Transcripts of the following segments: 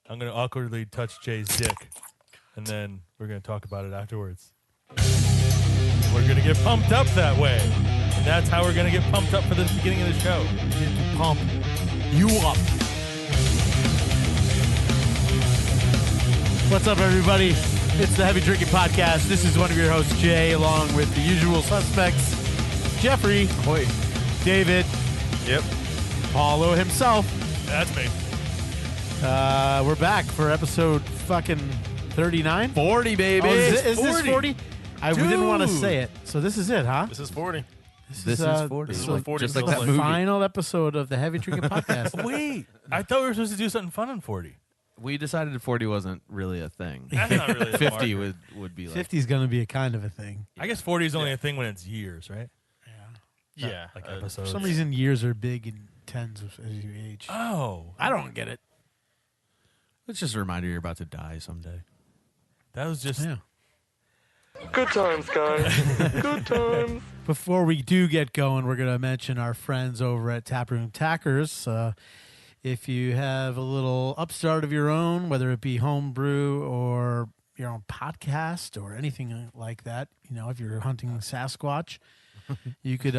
I'm going to awkwardly touch Jay's dick, and then we're going to talk about it afterwards. We're going to get pumped up that way. And that's how we're going to get pumped up for the beginning of the show. Pump you up. What's up, everybody? It's the Heavy Drinking Podcast. This is one of your hosts, Jay, along with the usual suspects, Jeffrey. Ahoy. David. Yep. Paulo himself. That's me. We're back for episode fucking 39. 40, baby. Oh, is this 40? We didn't want to say it. So this is it, huh? This is 40. This is 40. This is what 40 just like feels that like. movie. Final episode of the Heavy Drinking Podcast. Wait, I thought we were supposed to do something fun on 40. We decided 40 wasn't really a thing. That's not really a 50 marker. would be like. 50 is going to be a kind of a thing. I guess 40 is only a thing when it's years, right? Yeah. Like For episodes. some reason, years are big in tens as you age. Oh, I don't get it. It's just a reminder you're about to die someday. that was just... Yeah. Good times, guys. Good times. Before we do get going, we're going to mention our friends over at Taproom Tackers. If you have a little upstart of your own, whether it be home brew or your own podcast or anything like that, you know, if you're hunting Sasquatch, you could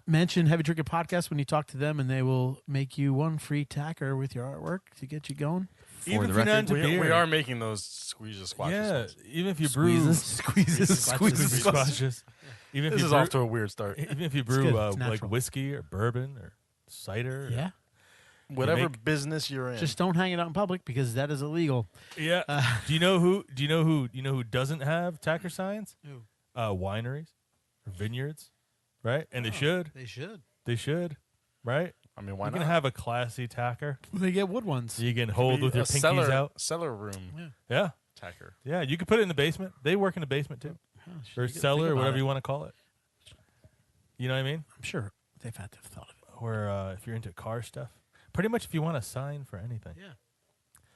mention Heavy Drinking Podcast when you talk to them, and they will make you one free tacker with your artwork to get you going. Even the if you're not record, into beer. We are making those squeezes squashes. Yeah, even if you brew... Squeezes. Squashes. Even if This you is brew, off to a weird start. Even if you good. brew It's like natural. whiskey or bourbon or cider. Yeah. Whatever make- business you're in. Just don't hang it out in public because that is illegal. Yeah. Do you know who doesn't have tacker signs? Who? Wineries or vineyards, right? And they should. They should. They should, right? I mean, why You not? can have a classy tacker. They get wood ones. You can hold Be with your a pinkies out. cellar room Yeah. tacker. Yeah. You could put it in the basement. They work in the basement too. Or cellar, or whatever you want to call it. You know what I mean? I'm sure they've had to have thought of it. Or if you're into car stuff. Pretty much if you want a sign for anything. Yeah.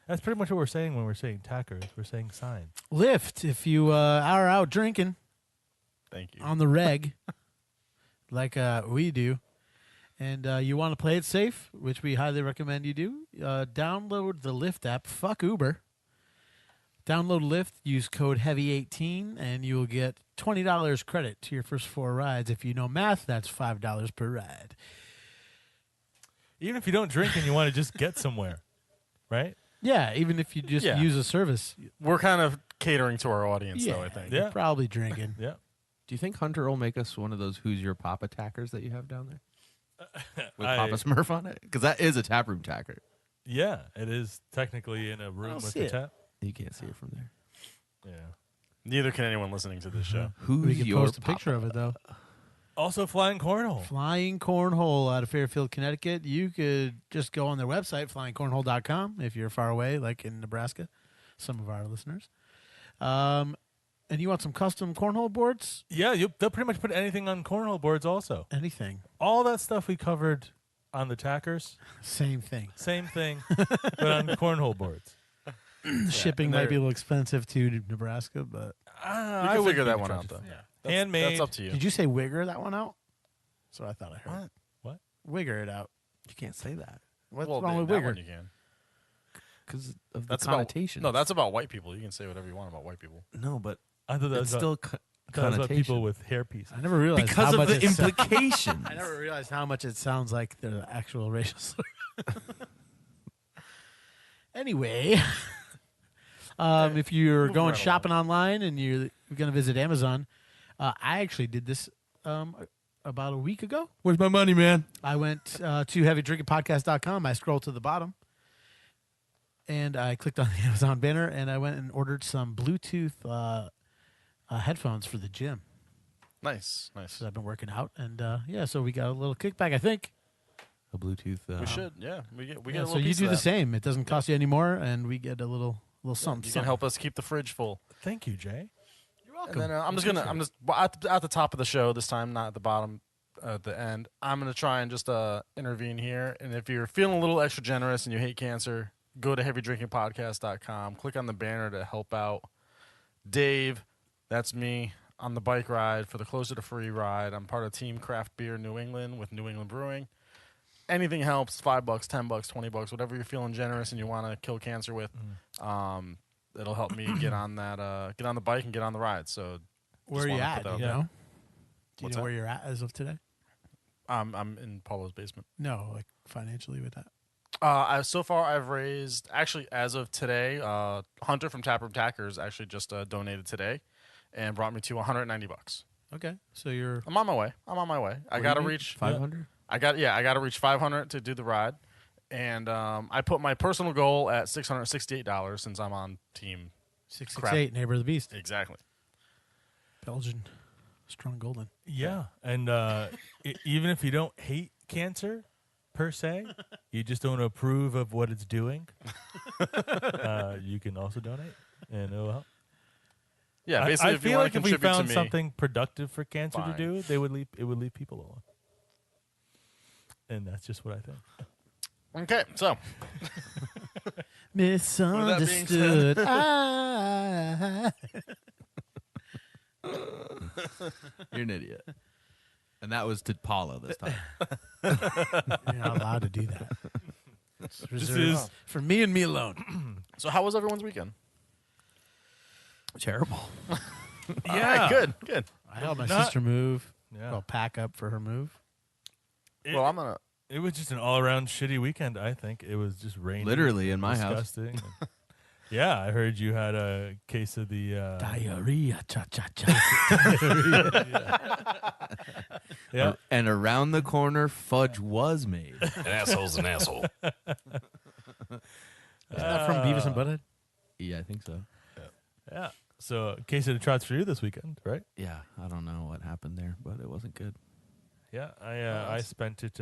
That's pretty much what we're saying when we're saying tackers. We're saying sign. Lift, if you are out drinking Thank you. on the reg, like we do, and you want to play it safe, which we highly recommend you do, download the Lyft app. Fuck Uber. Download Lyft, use code HEAVY18, and you will get $20 credit to your first 4 rides. If you know math, that's $5 per ride. Even if you don't drink and you want to just get somewhere, right? Yeah, even if you just Yeah. use a service. We're kind of catering to our audience, though, I think. Yeah. You're probably drinking. Yeah. Do you think Hunter will make us one of those Who's Your Papa tackers that you have down there? With I- Papa Smurf on it? Because that is a taproom tacker. Yeah, it is technically in a room I'll with see the it. tap. You can't see it from there. Yeah. Neither can anyone listening to this show. Who's We could your post a picture Papa? of it, though. Also, flying cornhole. Flying Cornhole out of Fairfield, Connecticut. You could just go on their website, flyingcornhole.com, if you're far away, like in Nebraska, some of our listeners. And you want some custom cornhole boards? Yeah, they'll pretty much put anything on cornhole boards. Also, Anything. all that stuff we covered on the tackers, Same thing. same thing, but on cornhole boards. Shipping and might they're- be a little expensive to Nebraska, but You I can would figure that be one out, interested. though. Yeah. That's, Handmade. That's up to you. did you say wigger that one out? That's what I thought I heard. What? Wigger it out. You can't say that. What's Well, wrong with that one wigger? you can. Because of the That's connotation. About, no, that's about white people. You can say whatever you want about white people. No, but I thought that it's was still about, I thought it was about people connotation. with hair pieces. I never realized Because how of much the it sa- implications. I never realized how much it sounds like the actual racial slur. Anyway, if you're going right shopping online and you're going to visit Amazon, I actually did this about a week ago. Where's my money, man? I went to heavydrinkingpodcast.com. I scrolled to the bottom, and I clicked on the Amazon banner, and I went and ordered some Bluetooth headphones for the gym. Nice, nice. So I've been working out, and so we got a little kickback, I think. A Bluetooth. We should, yeah. We get a Yeah, little so you piece do of the that. same. It doesn't cost you any more, and we get a little something. You can something. help us keep the fridge full. Thank you, Jay. You're welcome. And then I'm just at the top of the show this time, not at the bottom, at the end. I'm gonna try and just intervene here. And if you're feeling a little extra generous and you hate cancer, go to heavydrinkingpodcast.com. Click on the banner to help out Dave. That's me on the bike ride for the Closer to Free ride. I'm part of Team Craft Beer New England with New England Brewing. anything helps. $5, $10, $20, whatever you're feeling generous and you want to kill cancer with. It'll help me get on the bike and get on the ride. So Where are you at? Do you know? Do you What's know that? where you're at as of today? I'm in Paulo's basement. No, like financially with that. So far, I've raised, actually, as of today, Hunter from Taproom Tackers actually just donated today and brought me to $190. Okay, so you're I'm on my way. I got to reach 500. I got to reach 500 to do the ride. And I put my personal goal at $668 since I'm on team 668, neighbor of the beast, Exactly. Belgian, strong golden. Yeah, and even if you don't hate cancer per se, you just don't approve of what it's doing, you can also donate, and it'll help. Yeah, basically, I if you feel want like to if we contribute to found me, something productive for cancer fine. to do, it would leave people alone. And that's just what I think. Okay, so Misunderstood. You're an idiot. And that was to Paulo this time. You're not allowed to do that. It's This reserved is for me and me alone. so how was everyone's weekend? Terrible. All right, good. I helped my Not- sister move. yeah. Well, pack up for her move. It, Well, I'm gonna. it was just an all-around shitty weekend. I think it was just rainy, Literally in my house. disgusting. Yeah, I heard you had a case of the Diarrhea, cha cha cha. yeah. And around the corner, fudge was made. An asshole's an asshole. Isn't that from Beavis and Butthead? Yeah, I think so. Yeah. So, case of the trots for you this weekend, right? Yeah, I don't know what happened there, but it wasn't good. Yeah, I spent it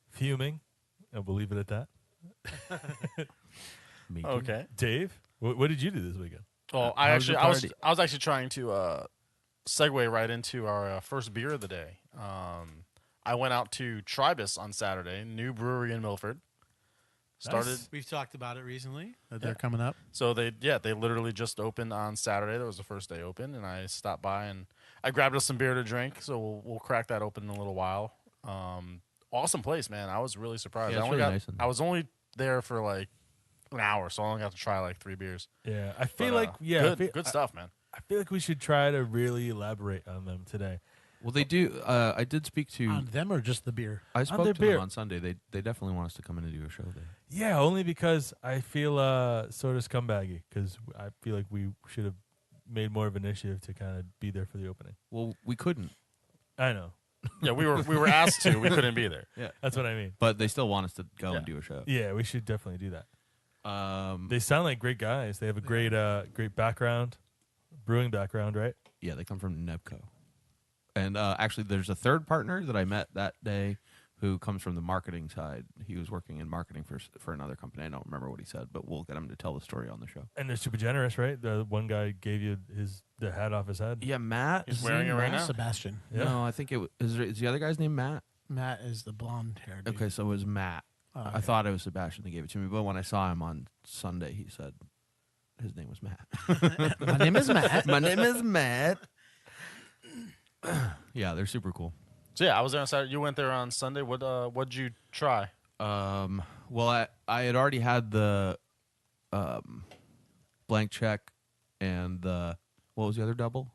fuming. We'll leave it at that. Me too. Okay. Dave, what did you do this weekend? Well, How was your I was party? actually trying to segue right into our first beer of the day. I went out to Tribus on Saturday, new brewery in Milford. Started. Nice. We've talked about it recently. That they're coming up. So they literally just opened on Saturday. That was the first day open, and I stopped by and I grabbed us some beer to drink. So we'll crack that open in a little while. Awesome place, man. I was really surprised. Yeah, it's I only really got nice in there. I was only there for like an hour, so I only got to try like 3 beers. Yeah, I feel But, like I good, feel, stuff, man. I feel like we should try to really elaborate on them today. Well, they do. I did speak to. On them or just the beer? I spoke their to beer. them on Sunday. They definitely want us to come in and do a show there. Yeah, only because I feel sort of scumbaggy because I feel like we should have made more of an initiative to kind of be there for the opening. Well, we couldn't, I know. Yeah, we were asked to. We couldn't be there. Yeah, That's what I mean. but they still want us to go Yeah. and do a show. Yeah, we should definitely do that. Um, They sound like great guys. They have a great great background, brewing background, right? yeah, they come from Nebco, and actually, there's a third partner that I met that day who comes from the marketing side. He was working in marketing for another company. I don't remember what he said, but we'll get him to tell the story on the show. And they're super generous, right? The one guy gave you the hat off his head. Yeah, Matt. He's is wearing his it name right Matt? now. Sebastian. Yeah. No, I think is the other guy's name Matt. Matt is the blonde hair. Dude. Okay, so it was Matt. Oh, I okay. thought it was Sebastian that gave it to me, but when I saw him on Sunday, he said his name was Matt. My name is Matt. My name is Matt. Yeah, they're super cool. So yeah, I was there on Saturday. You went there on Sunday. What'd you try? Well, I had already had the blank check and the what was the other double?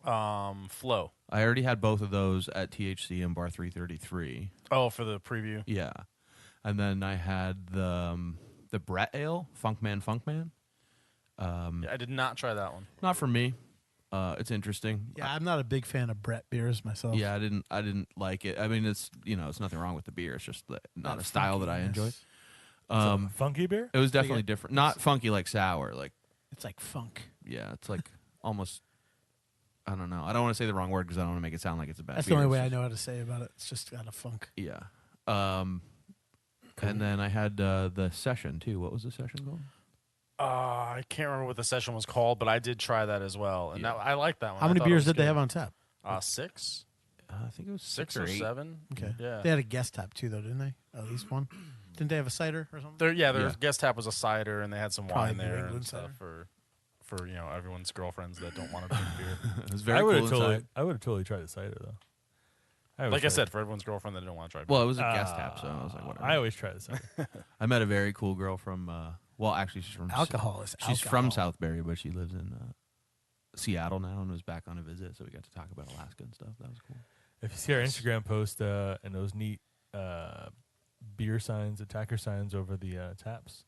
Flow. I already had both of those at THC and Bar 333. Oh, for the preview. Yeah, and then I had the Brett Ale, Funkman. Yeah, I did not try that one. Not for me. It's interesting. Yeah, I'm not a big fan of Brett beers myself. Yeah, I didn't like it. I mean, it's it's nothing wrong with the beer. It's just not a style that I enjoy. Funky beer? It was definitely different. Not funky like sour. Like It's like funk. yeah, it's like almost. I don't know. I don't want to say the wrong word because I don't want to make it sound like it's a bad. That's beer. the only way It's I just- know how to say about it. It's just got a funk. Yeah. And then I had the session too. What was the session called? I can't remember what the session was called, but I did try that as well, and Yeah. I liked that one. How I many thought it beers was did they good. have on tap? 6, I think it was 6 6 or or 8. 7. Okay. Yeah. They had a guest tap too, though, didn't they? At least one. Didn't they have a cider or something? Their Yeah. guest tap was a cider, and they had some Probably wine New there England and stuff cider. for everyone's girlfgirlfriends that don't want to drink beer. It was very I would cool have inside. totally tried the cider though. Like I said, for everyone's girlfriend that didn't want to try. Well, it was a guest tap, so I was like, whatever. I always try this. I met a very cool girl from. Well, actually, she's from Alcohol is She's alcohol. from Southbury, but she lives in Seattle now and was back on a visit, so we got to talk about Alaska and stuff. That was cool. If you see our Instagram post and those neat beer signs, attacker signs over the taps.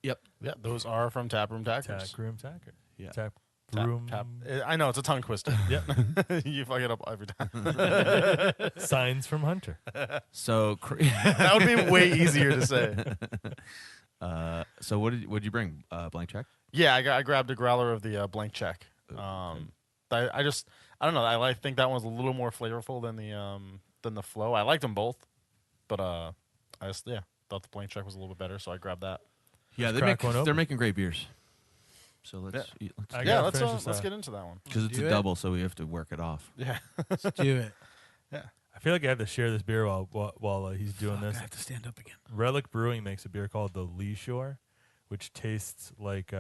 Yep. Yeah, those are from Taproom Tackers. Tack room tacker. Yeah. Tap Tap- room. tap. I know it's a tongue twister. Yep. You fuck it up every time. Signs from Hunter. So, That would be way easier to say. so what'd you bring? Blank check. Yeah, I grabbed a growler of the Blank Check. I don't know. I think that one's a little more flavorful than the Flow. I liked them both, but I just thought the Blank Check was a little bit better, so I grabbed that. Yeah, crack one open. they're making great beers. So let's I Yeah, gotta finish this let's out. get into that one. because it's Do a it. double, so we have to work it off. Yeah, Let's do it. I feel like I have to share this beer while he's doing Fuck, this. I have to stand up again. Relic Brewing makes a beer called the Lee Shore, which tastes like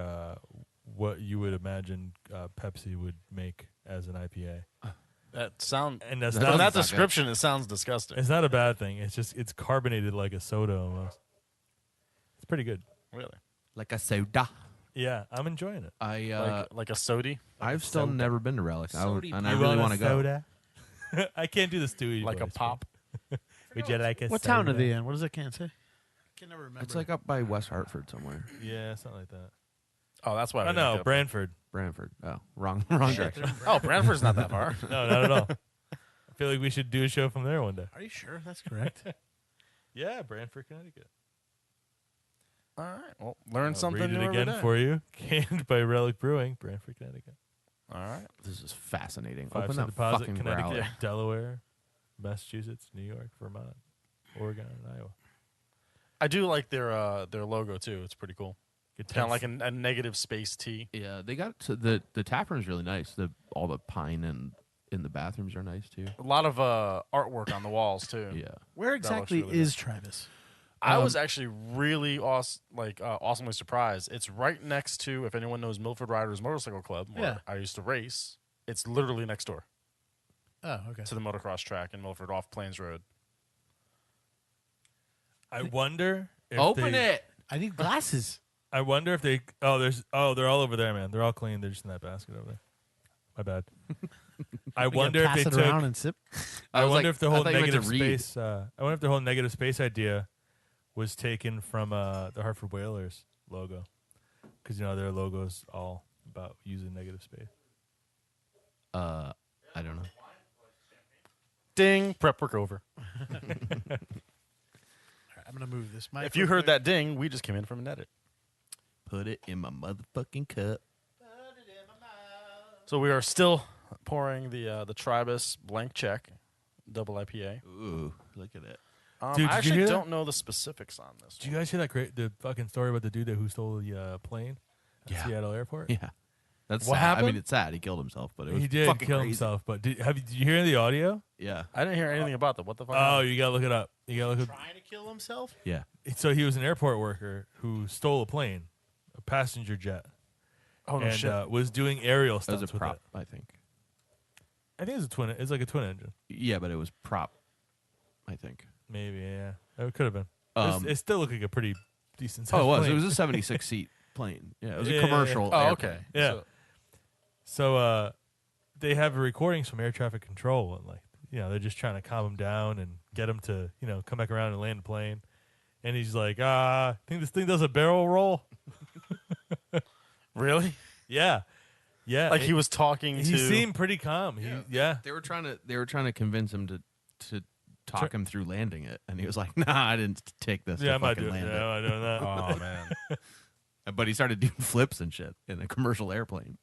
what you would imagine Pepsi would make as an IPA. that sound. And that's From not that good. description, it sounds disgusting. it's not a bad thing. It's carbonated like a soda almost. It's pretty good. Really, Like a soda. Yeah, I'm enjoying it. like a sody, I've still never been to Relic, and I You really want want a to go. soda? I can't do the Stewie like a voice, pop. but would you like a What soda? town are they in? What does that can say? I can never remember. It's like up by West Hartford somewhere. Yeah, something like that. Oh, that's why. Oh we no, looked up. Brantford. Brantford. Oh, wrong direction. Oh, Brantford's not that far. No, not at all. I feel like we should do a show from there one day. Are you sure that's correct? Yeah, Brantford, Connecticut. All right. Well, learn I'll something read new it every again day. for you. Canned by Relic Brewing, Brantford, Connecticut. All right. This is fascinating. 5 Open cent that deposit, fucking Connecticut, growler. Delaware, Massachusetts, New York, Vermont, Oregon, and Iowa. I do like their logo too. It's pretty cool. Get Kind of 10 like a negative space T. Yeah, they got the tap room's really nice. All the pine and in the bathrooms are nice too. A lot of artwork on the walls too. Yeah. Where looks exactly really is Tribus? I was actually really awesomely surprised. It's right next to, if anyone knows Milford Riders Motorcycle Club, where Yeah. I used to race. It's literally next door Oh, okay. to the motocross track in Milford off Plains Road. I wonder if Open they, it. I need glasses. I wonder if they. They're all over there, man. They're all clean. They're just in that basket over there. My bad. I We wonder can if pass they it took. around and sip. I was wonder like, if the I whole thought you meant to negative read. space. I wonder if the whole negative space idea was taken from the Hartford Whalers logo, because their logo's all about using negative space. I don't know. Ding, prep work over. All right, I'm gonna move this mic. If you heard that ding, we just came in from an edit. Put it in my motherfucking cup. So we are still pouring the Tribus Blank Check double IPA. Ooh, look at it. Dude, did you I actually hear that? don't know the specifics on this. Did you guys hear the fucking story about the dude who stole the plane at Yeah. Seattle Airport? Yeah. That's What sad. I happened? mean, it's sad. He killed himself, but it was He did fucking kill crazy. himself, but did you hear the audio? Yeah. I didn't hear anything about that. What the fuck? Oh, happened? you gotta look it up. You gotta look it. trying to kill himself. Yeah. So he was an airport worker who stole a plane, a passenger jet, Oh no and shit! was doing aerial That was stunts a with prop, it. I think. I think it's a twin. It's like a twin engine. Yeah, but it was prop, I think. Maybe, yeah. It could have been. It still looked like a pretty decent size Oh, it was. plane. It was a 76-seat plane. Yeah, it was Yeah, a commercial. Oh, airplane. okay. Yeah. So they have recordings from air traffic control, and they're just trying to calm him down and get him to come back around and land the plane. And he's like, I think this thing does a barrel roll. Really? Yeah, yeah. Like he was talking to. He seemed pretty calm. Yeah. They were trying to convince him to talk him through landing it, and he was like, "Nah, I didn't take this. Yeah, to I might fucking do it. land Yeah, I'm not doing that. Oh man. But he started doing flips and shit in a commercial airplane,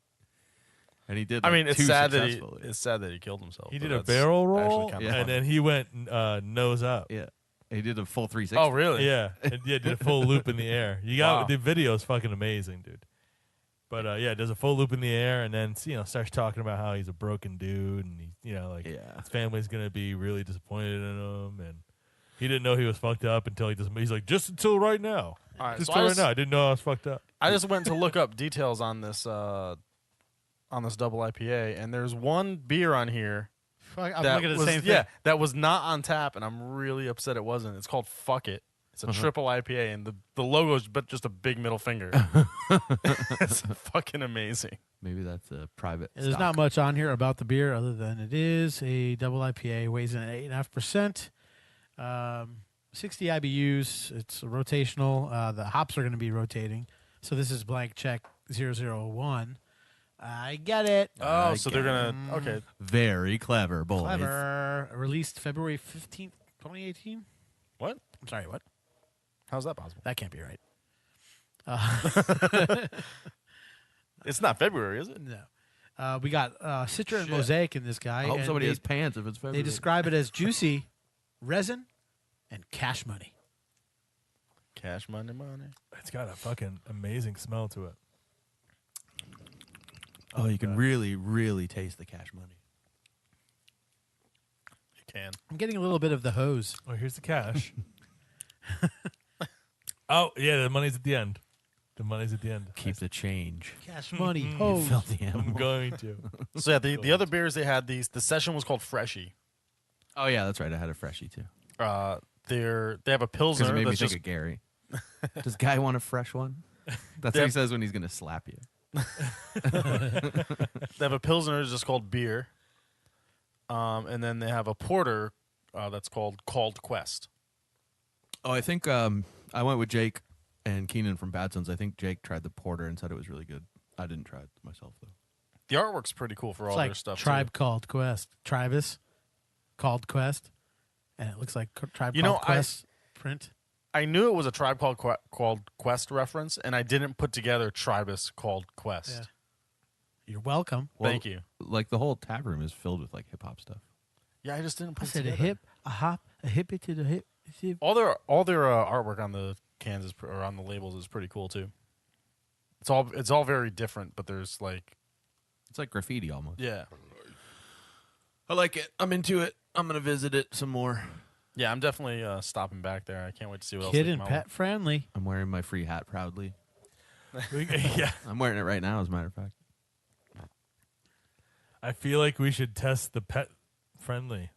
and he did. I like, mean, it's two sad successfully. it's sad that he killed himself. He but did a that's barrel actually roll, kinda and funny. then he went nose up. Yeah, he did a full 360. Oh really? Yeah, did a full loop in the air. You got Wow. the video is fucking amazing, dude. But does a full loop in the air, and then starts talking about how he's a broken dude, and Yeah. his family's gonna be really disappointed in him, and he didn't know he was fucked up until he's like, just until right now. All right, Just so until right now, I didn't know I was fucked up. I just went to look up details on this double IPA, and there's one beer on here Fuck, I'm that looking at the was same thing. yeah, that was not on tap, and I'm really upset it wasn't. It's called Fuck It. It's a triple IPA, and the logo is but just a big middle finger. It's fucking amazing. Maybe that's a private. There's not much on here about the beer other than it is a double IPA, weighs in at 8.5%. 60 IBUs. It's rotational. The hops are going to be rotating. So this is Blank Check 001. I get it. Oh, so they're gonna okay. Very clever, boys. Clever. Released February 15th, 2018. What? I'm sorry, what? How's that possible? That can't be right. It's not February, is it? No. We got Citra and Mosaic in this guy. I hope and somebody they, has pants if it's February. They describe it as juicy, resin, and cash money. Cash money. It's got a fucking amazing smell to it. Oh, you can really, really taste the cash money. You can. I'm getting a little bit of the hose. Oh, here's the cash. Oh, yeah, the money's at the end. The money's at the end. Keep the change. Cash money, You hose. filthy I'm animal. going to. So yeah, the other beers they had the session was called Freshie. Oh yeah, that's right. I had a freshie too. They have a Because pilsner it made me that's think just of Gary. Does Guy want a fresh one? That's They what he have- says when he's gonna slap you. they have a pilsner that's just called beer, and then they have a porter that's called Quest. Oh, I think I went with Jake and Keenan from Bad Sons. I think Jake tried the porter and said it was really good. I didn't try it myself though. The artwork's pretty cool for It's all like their stuff. Tribe called Quest. Tribus called Quest. And it looks like Tribe You know, called Quest print. I knew it was a Tribe called Quest reference, and I didn't put together Tribus called Quest. Yeah. You're welcome. Thank you. Like the whole tap room is filled with like hip hop stuff. Yeah, I just didn't I put it said a together. hip, a hop, a hippie to the hip. All their artwork on the cans or on the labels is pretty cool too. It's all very different, but there's like It's like graffiti almost. yeah. I like it. I'm into it. I'm gonna visit it some more. Yeah, I'm definitely stopping back there. I can't wait to see what else. Kid they and come out pet friendly. I'm wearing my free hat proudly. Yeah. I'm wearing it right now, as a matter of fact. I feel like we should test the pet friendly.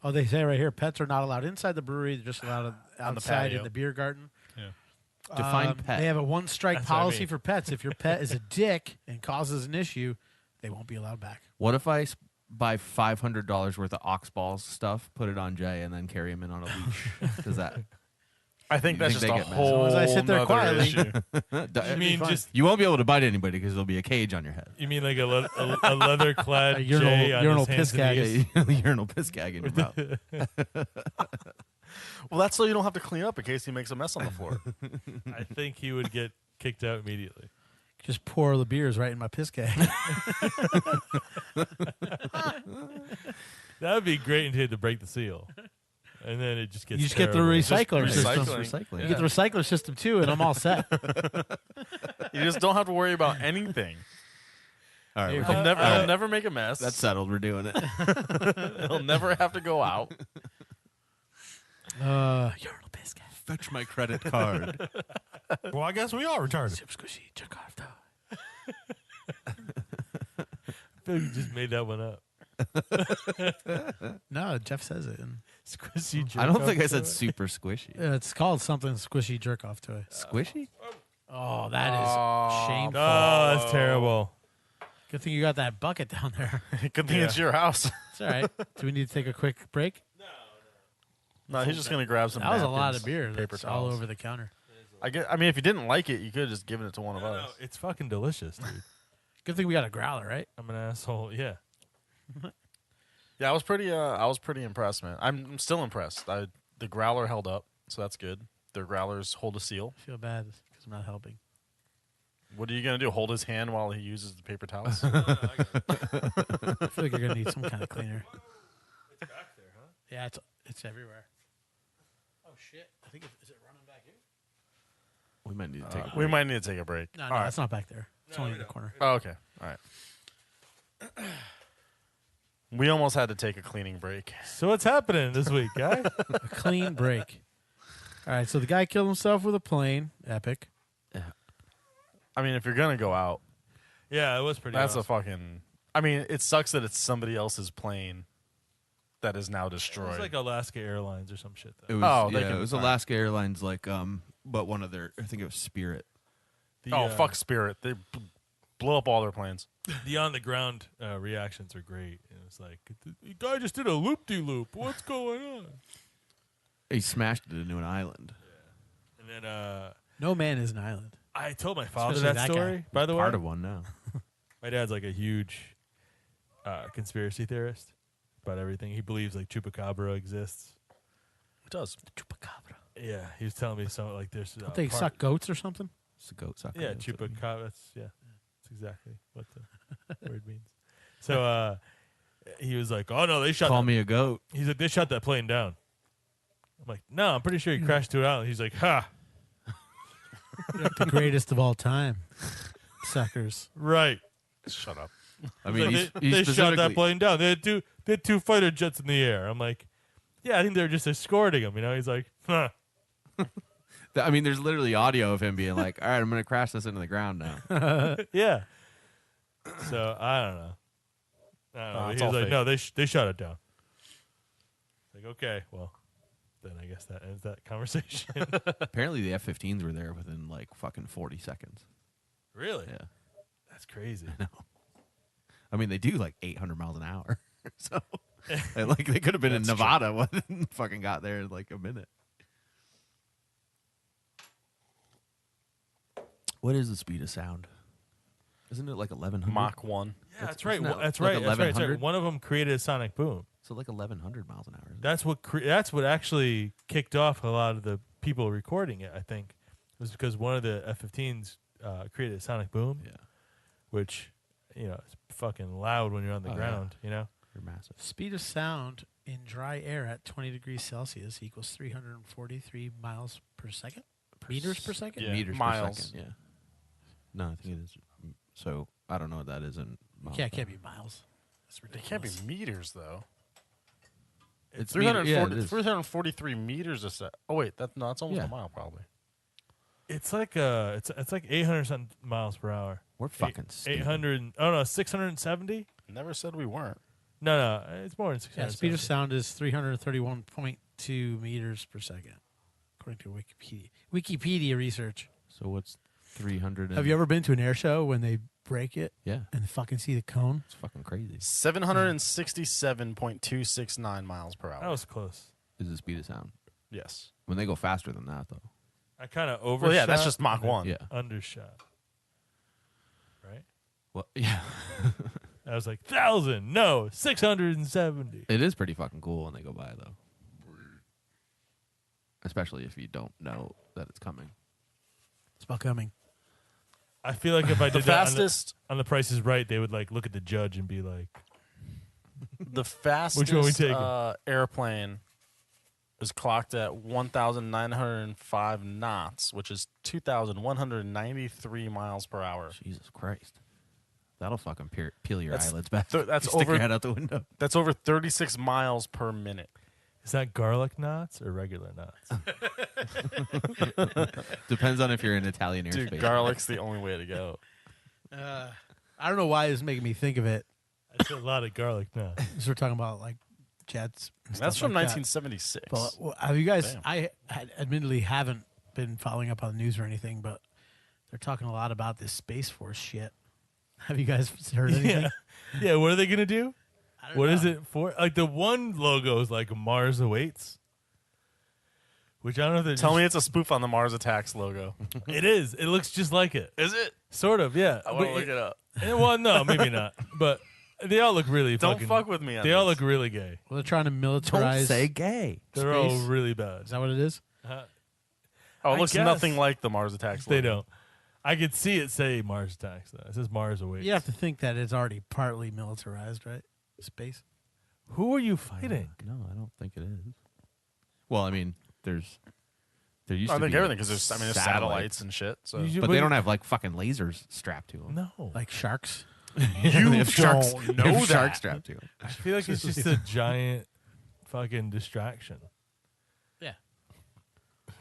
Oh, they say right here, pets are not allowed inside the brewery. They're just allowed outside in patio. the beer garden. Define pet. They have a one-strike That's what I policy mean. for pets. If your pet is a dick and causes an issue, they won't be allowed back. What if I buy $500 worth of ox balls stuff, put it on Jay, and then carry him in on a leash? Does that? I think You that's think just they a get mad? whole. As long as I sit there nother quietly. issue. You mean fine. just You won't be able to bite anybody because there'll be a cage on your head. you mean like a leather clad A urinal- Jay on urinal his hands piss and gag. knees? Urinal piss gag in your mouth. Well, that's so you don't have to clean up in case he makes a mess on the floor. I think he would get kicked out immediately. Just pour the beers right in my piss keg. That would be great until you had to break the seal, and then it just gets. You just get the terrible. recycler Just system. recycling. You get the recycler system too, and I'm all set. You just don't have to worry about anything. All right, He'll never make a mess. that's settled. We're doing it. He'll never have to go out. Urinal piss keg. Fetch my credit card. Well, I guess we are retarded. Super squishy, jerk off though. I feel like you just made that one up. No, Jeff says it. And Squishy. I don't jerk think I off said toy. super squishy. it's called something squishy jerk off toy. Squishy? Oh, that is shameful. Oh, that's terrible. Good thing you got that bucket down there. Good thing it's your house. It's all right. Do we need to take a quick break? No, he's just gonna grab some. That was a lot napkins, of beer. paper That's all towels. over the counter. I mean, if you didn't like it, you could have just given it to one of No, us. it's fucking delicious, dude. Good thing we got a growler, right? I'm an asshole. Yeah. Yeah, I was pretty impressed, man. I'm still impressed. The growler held up, so that's good. Their growlers hold a seal. I feel bad because I'm not helping. What are you gonna do? Hold his hand while he uses the paper towels? I feel like you're gonna need some kind of cleaner. It's back there, huh? Yeah, it's everywhere. Oh shit! I think is it running back here? We might need to take a We might need to take a break. No, All no, right. it's not back there. It's only in the corner. Oh, okay. All right. We almost had to take a cleaning break. So what's happening this week, guy? A clean break. All right, so the guy killed himself with a plane. Epic. I mean, if you're gonna go out, Yeah, it was pretty. that's a awesome. fucking I mean, it sucks that it's somebody else's plane that is now It destroyed. was like Alaska Airlines or some shit. Though. It was, they yeah, can- it was alright. Alaska Airlines, like, but one of their, I think it was Spirit. The, Fuck Spirit. They blow up all their planes. The on the ground reactions are great. It was like, the guy just did a loop-de-loop. What's going on? He smashed it into an island. And then No man is an island. I told my father Especially that that story. guy. By the way, Part of one now. my dad's like a huge conspiracy theorist about everything. He believes like chupacabra exists. It does. Chupacabra. Yeah, he was telling me something like there's. Don't they suck goats or something? It's a goat sucker. Yeah, chupacabra. That's exactly what the word means. So he was like, "Oh no, they shot." Call that. me a goat. He's like, "They shot that plane down." I'm like, "No, I'm pretty sure he crashed to an island." He's like, "Ha, The greatest of all time. Suckers. right." Shut up. I He's mean, like, he's they shot that specifically- plane down. They had two fighter jets in the air. I'm like, "Yeah, I think they're just escorting him." You know? He's like, "Huh." I mean, there's literally audio of him being like, "All right, I'm going to crash this into the ground now." Yeah. So I don't know. it's He all was like, fake. "No, they shot it down." Like, okay, well, then I guess that ends that conversation. Apparently, the F-15s were there within like fucking 40 seconds. Really? Yeah. That's crazy. I mean, they do like 800 miles an hour. So, like, they could have been in Nevada when fucking got there in like a minute. What is the speed of sound? Isn't it like 1100? Mach 1. Yeah, that's right. Isn't that That's like right. That's right. That's right. 1100? One of them created a sonic boom. So like 1100 miles an hour. Isn't it? That's what actually kicked off a lot of the people recording it. I think it was because one of the F-15s created a sonic boom, Yeah. which is fucking loud when you're on the Oh, ground. You know. They're massive. Speed of sound in dry air at 20 degrees Celsius equals 343 miles per second. Meters per second? Yeah. Meters miles. per second. Yeah. No, I think it is. So I don't know what that is in miles. Yeah, it can't be miles. That's It ridiculous. can't be meters, though. It's 340, it is. 343 meters a second. Oh, wait. That's almost Yeah. a mile, probably. It's like it's like 800 something miles per hour. We're fucking stupid. 800. Oh no, 670. Never said we weren't. No, it's more than Yeah, 670. speed of sound is 331.2 meters per second, according to Wikipedia. Wikipedia research. So what's 300? Have you ever been to an air show when they break it Yeah, and fucking see the cone? it's fucking crazy. 767.269 miles per hour. That was close. Is the speed of sound Yes. when they go faster than that though? I kind of overshot. Well, yeah, that's just Mach and then 1. Yeah. Undershot. Right. Well, yeah. I was like 1,000. No, 670. It is pretty fucking cool when they go by though, especially if you don't know that it's coming. It's about coming. I feel like if I The did that fastest, on the Price is Right, they would like look at the judge and be like, the fastest we taking? airplane is clocked at 1,905 knots, which is 2,193 miles per hour. Jesus Christ, that'll fucking peel your That's eyelids back. that's You stick over- your head out the window. That's over 36 miles per minute. "Is that garlic knots or regular knots?" Depends on if you're in Italian Dude, airspace. garlic's the only way to go. I don't know why it's making me think of it. That's a lot of garlic knots. Because we're talking about like jets. And That's stuff from like that. 1976. But have you guys? Damn. I admittedly haven't been following up on the news or anything, but they're talking a lot about this Space Force shit. Have you guys heard anything? Yeah. Yeah. What are they gonna do? I don't What know. is it for? Like the one logo is like Mars awaits, which I don't know if they're Tell just- me it's a spoof on the Mars Attacks logo. It is. It looks just like it. Is it? Sort of. Yeah. I want to But look it up. well, no, maybe not. But they all look really. Don't fucking, fuck with me on They all this. look really gay. Well, they're trying to Don't militarize. say gay. They're all Space? really bad. Is that what it is? Uh, Oh, it I looks guess. nothing like the Mars Attacks logo. they don't. I could see it say Mars attacks though. It says Mars awaits. You have to think that it's already partly militarized, right? Space. Who are you fighting? No, I don't think it is. Well, I mean, there used I to think be everything because there's satellites and shit. So You- but they don't have like fucking lasers strapped to them. No. Like sharks. you They have sharks, don't they know have that. sharks strapped to them. I feel like it's just a giant fucking distraction. Yeah.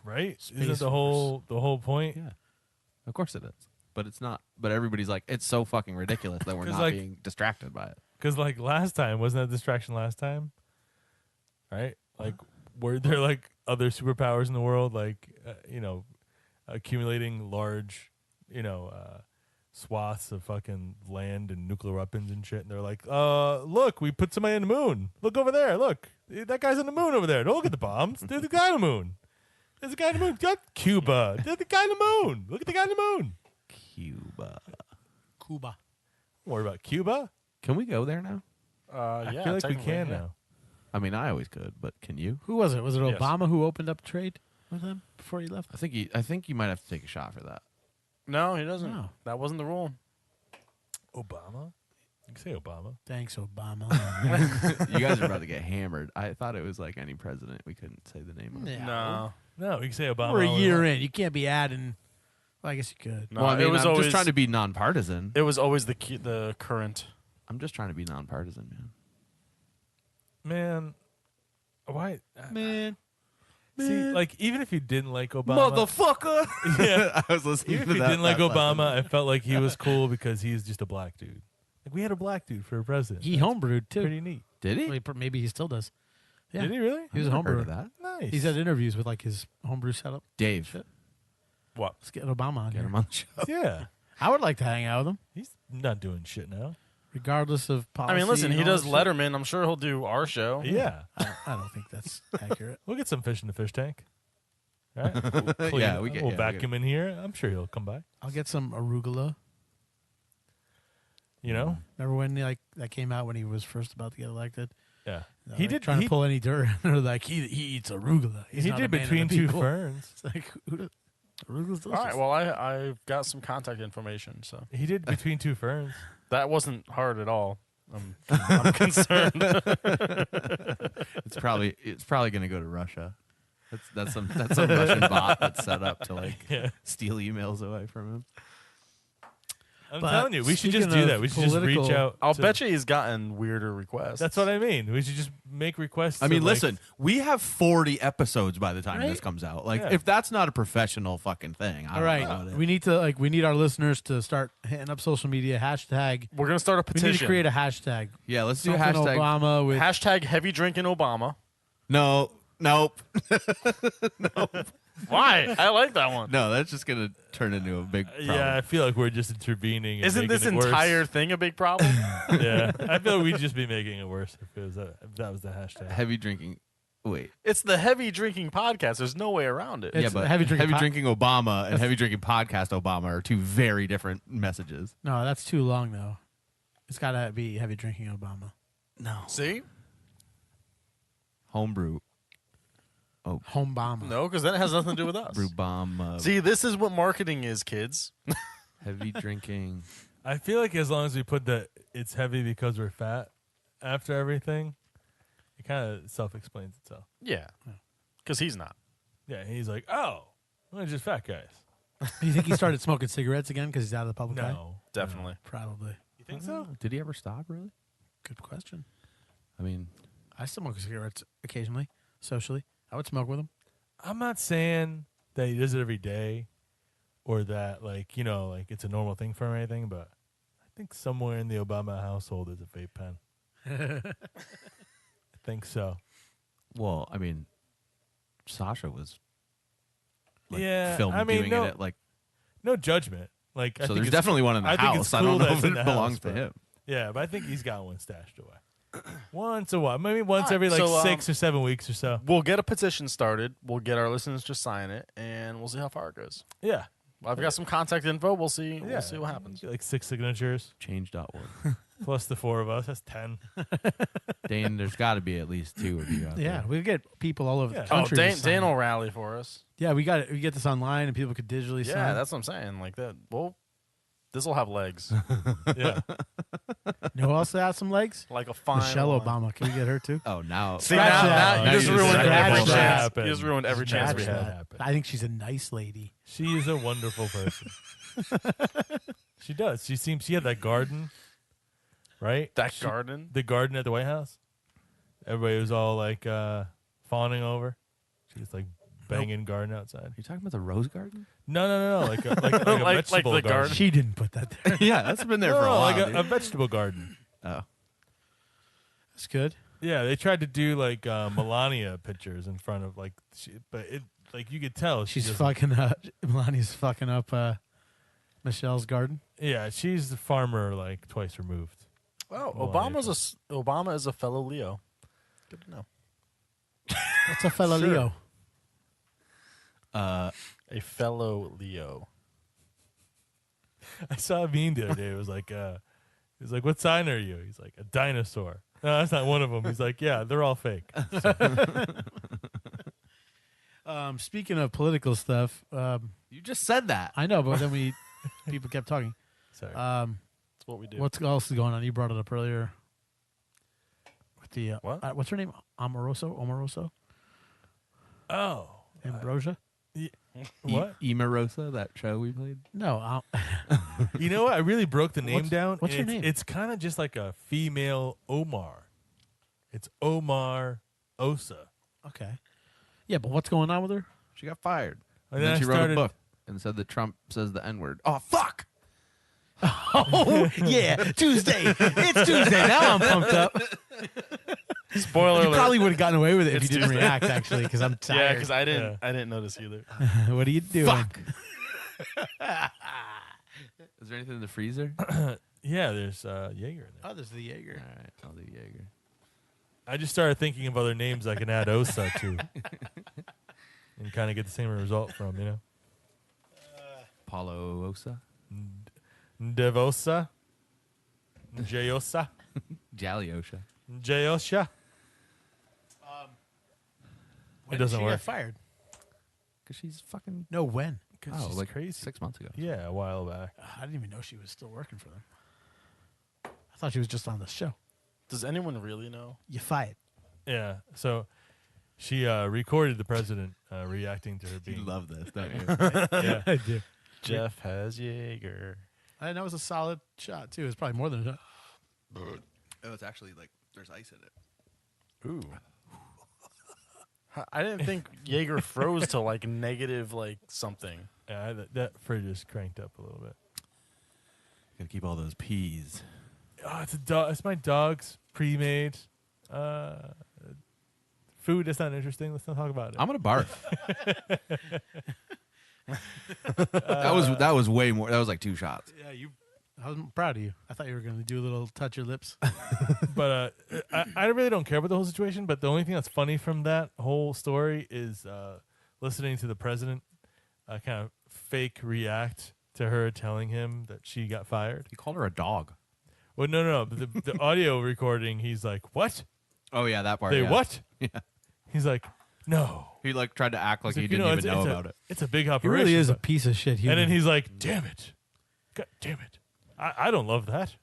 Right? Space Isn't the whole point? Yeah, of course it is. but it's not. But everybody's like, it's so fucking ridiculous that we're 'Cause, not like- being distracted by it. Because like last time, wasn't that a distraction last time? Right? Like, were there like other superpowers in the world, like accumulating large, swaths of fucking land and nuclear weapons and shit? And they're like, look, we put somebody on the moon. Look over there. Look, that guy's on the moon over there. Don't look at the bombs. There's the guy on the moon. There's a guy on the moon. Got Cuba. There's the guy on the moon. Look at the guy on the moon. Cuba. Cuba. Don't worry about Cuba. Can we go there now? I Yeah, feel like we technically, can yeah. now. I mean, I always could, but can you? Who was it? Was it Yes. Obama who opened up trade with him before he left? I think you might have to take a shot for that. No, he doesn't. No. That wasn't the rule. Obama? You can say Obama. Thanks, Obama. You guys are about to get hammered. I thought it was like any president. We couldn't say the name of it. No. No, you can say Obama. We're a all we year want. in. You can't be adding. Well, I guess you could. No, Well, I mean, it was I'm always just trying to be nonpartisan. It was always the current. I'm just trying to be nonpartisan, man. Man, why? Man. See, like, even if you didn't like Obama, Motherfucker! Yeah. I was listening even to if you that. didn't like that last Obama, night. I felt like he was cool because he's just a black dude. Like, we had a black dude for a president. He That's homebrewed, too. Pretty neat. Did he? Well, maybe he still does. Yeah. Did he really? He was a I've never heard homebrewer. of that. Nice. He's had interviews with like his homebrew setup. Dave, Shit. What? Let's get Obama on get here. him on the show. Yeah. I would like to hang out with him, He's not doing shit now. regardless of policy. I mean, listen, and he all does that shit. Letterman. I'm sure he'll do our show. Yeah. I don't think that's accurate. We'll get some fish in the fish tank. All right? We'll clean Yeah, it. we get- We'll yeah, we vacuum in here. I'm sure he'll come by. I'll get some arugula. You know? Remember when that came out when he was first about to get elected? Yeah. He did trying he, to pull any dirt. Or like he eats arugula. He's he not a did man of the between two people. ferns. It's like who does, arugula's delicious. All right. Well, I've got some contact information, so He did between two ferns. that wasn't hard at all. I'm concerned. It's probably going to go to Russia. That's some Russian bot that's set up to like Yeah. steal emails away from him. I'm But telling you, we should just speaking do that. of We should just reach political- out. I'll to- bet you he's gotten weirder requests. That's what I mean. We should just make requests. I to, mean, like- listen, we have 40 episodes by the time Right? this comes out. Like, Yeah. if that's not a professional fucking thing, I All don't right, know what it is. we need our listeners to start hitting up social media hashtag. We're gonna start a We petition. need to create a hashtag. Yeah, let's do Something hashtag. Obama with Hashtag heavy drinking Obama. No, nope. Why? I like that one. No, that's just going to turn into a big problem. Yeah, I feel like we're just intervening. And Isn't making this it worse. entire thing a big problem? Yeah, I feel like we'd just be making it worse if that was the hashtag. Heavy drinking. Wait. It's the heavy drinking podcast. There's no way around it. It's yeah, but heavy drinking drinking Obama and heavy drinking podcast Obama are two very different messages. No, that's too long though. It's got to be heavy drinking Obama. No. See? Homebrew. Home bomb. No, because then it has nothing to do with us. Brew bomb. See, this is what marketing is, kids. Heavy drinking. I feel like as long as we put the it's heavy because we're fat after everything, it kind of self-explains itself. Yeah. Because he's not. Yeah, he's like, oh, we're just fat guys. Do you think he started smoking cigarettes again because he's out of the public eye? No, Definitely. Probably. You think so? Did he ever stop, really? Good question. I mean, I smoke cigarettes occasionally, socially. I would smoke with him. I'm not saying that he does it every day, or that like it's a normal thing for him or anything. But I think somewhere in the Obama household is a vape pen. I think so. well, I mean, Sasha was like, Yeah, filmed I mean, doing no- it at like. No judgment. Like, I So think there's it's- definitely one in the I think house. it's I don't cool know that if it's in it the belongs house, to but- him. Yeah, but I think he's got one stashed away. Once a while, maybe once All right, every like so, 6 or 7 weeks or so. We'll get a petition started. We'll get our listeners to sign it, and we'll see how far it goes. Yeah, I've got some contact info. We'll see. yeah. We'll see what happens. Like 6 signatures Change.org. plus the 4 of us. That's 10. Dane, there's got to be at least 2 of you out Yeah, there. we get people all over Yeah. the Oh, country. to Dan sign will it. rally for us. Yeah, we get this online and people could digitally sign. Yeah, that's what I'm saying. Like that. Well, this will have legs, Yeah, You know who else has some legs? like a fine. Michelle line. Obama. Can we get her too? Oh, now. See Scratch now, that. now Now you just you ruined just said every that chance. happened. You just ruined every chance we Scratch had. that. happened. I think she's a nice lady. she is a wonderful person. She does. She had that garden, right? That garden. The garden at the White House. Everybody was all like fawning over. She was like banging garden outside. You talking about the rose garden? No. Like a Like vegetable the garden. garden. She didn't put that there. Yeah, that's been there for a No, while. like dude. a vegetable garden. Oh, That's good. Yeah, they tried to do like Melania pictures in front of but it like you could tell She's doesn't- fucking up. Melania's fucking up Michelle's garden. Yeah, she's the farmer like twice removed. Oh, Melania Obama is a fellow Leo. Good to know. What's a fellow Sure. Leo? A fellow Leo. I saw a meme the other day. It was like, what sign are you? He's like, a dinosaur. No, that's not one of them. He's like, yeah, they're all fake. Speaking of political stuff, you just said that. I know, but then people kept talking. Sorry. That's what we do. What's else is going on? You brought it up earlier. With the What? what's her name? Omaroso? Oh, Ambrosia? what? Emarosa, that show we played. No. You know what? I really broke the name down. what's and her name? It's kind of just like a female Omar. It's Omar Osa. Okay. Yeah, but what's going on with her? She got fired. And And then then she I wrote started- a book and said that Trump says the N-word. Oh, fuck! Oh, yeah, Tuesday. It's Tuesday. Now I'm pumped up. Spoiler You alert. probably would have gotten away with it if It's you didn't Tuesday. react, actually, because I'm Yeah, tired. because I didn't notice either. What are you doing? Fuck! Is there anything in the freezer? Yeah, there's Jaeger in there. Oh, there's the Jaeger. All right, I'll do Jaeger. I just started thinking of other names I can add Osa to. And kind of get the same result from, you know? Paulo Osa? Devosa. Jayosa. Jaliosha. Jayosha. When doesn't did she work. get fired? Because she's fucking... No, when? Oh, she's like crazy. 6 months ago. Yeah, a while back. I didn't even know she was still working for them. I thought she was just on the show. Does anyone really know? You fired. Yeah, so she recorded the president reacting to her You being. love this, don't you? Yeah. I do. Jeff has Jaeger. I know it was a solid shot, too. It was probably more than a shot. Oh, it's actually like there's ice in it. Ooh. I didn't think Jaeger froze till like negative like something. Yeah, that fridge is cranked up a little bit. Gotta keep all those peas. Oh, it's a dog. It's my dog's pre-made food. That's not interesting. Let's not talk about it. I'm gonna barf. that was way more. That was like 2 shots. Yeah, I'm proud of you. I thought you were going to do a little touch your lips. But I really don't care about the whole situation. But the only thing that's funny from that whole story is listening to the president kind of fake react to her telling him that she got fired. You called her a dog. Well, no. The audio recording, he's like, "What? Oh yeah, that part. They yeah. what?" Yeah. He's like, "No." He like tried to act like He's he "You didn't even it's know a- about it. It's a big He operation. really is a but-" piece of shit human. And then he's like, "Damn it, God damn it! I don't love that."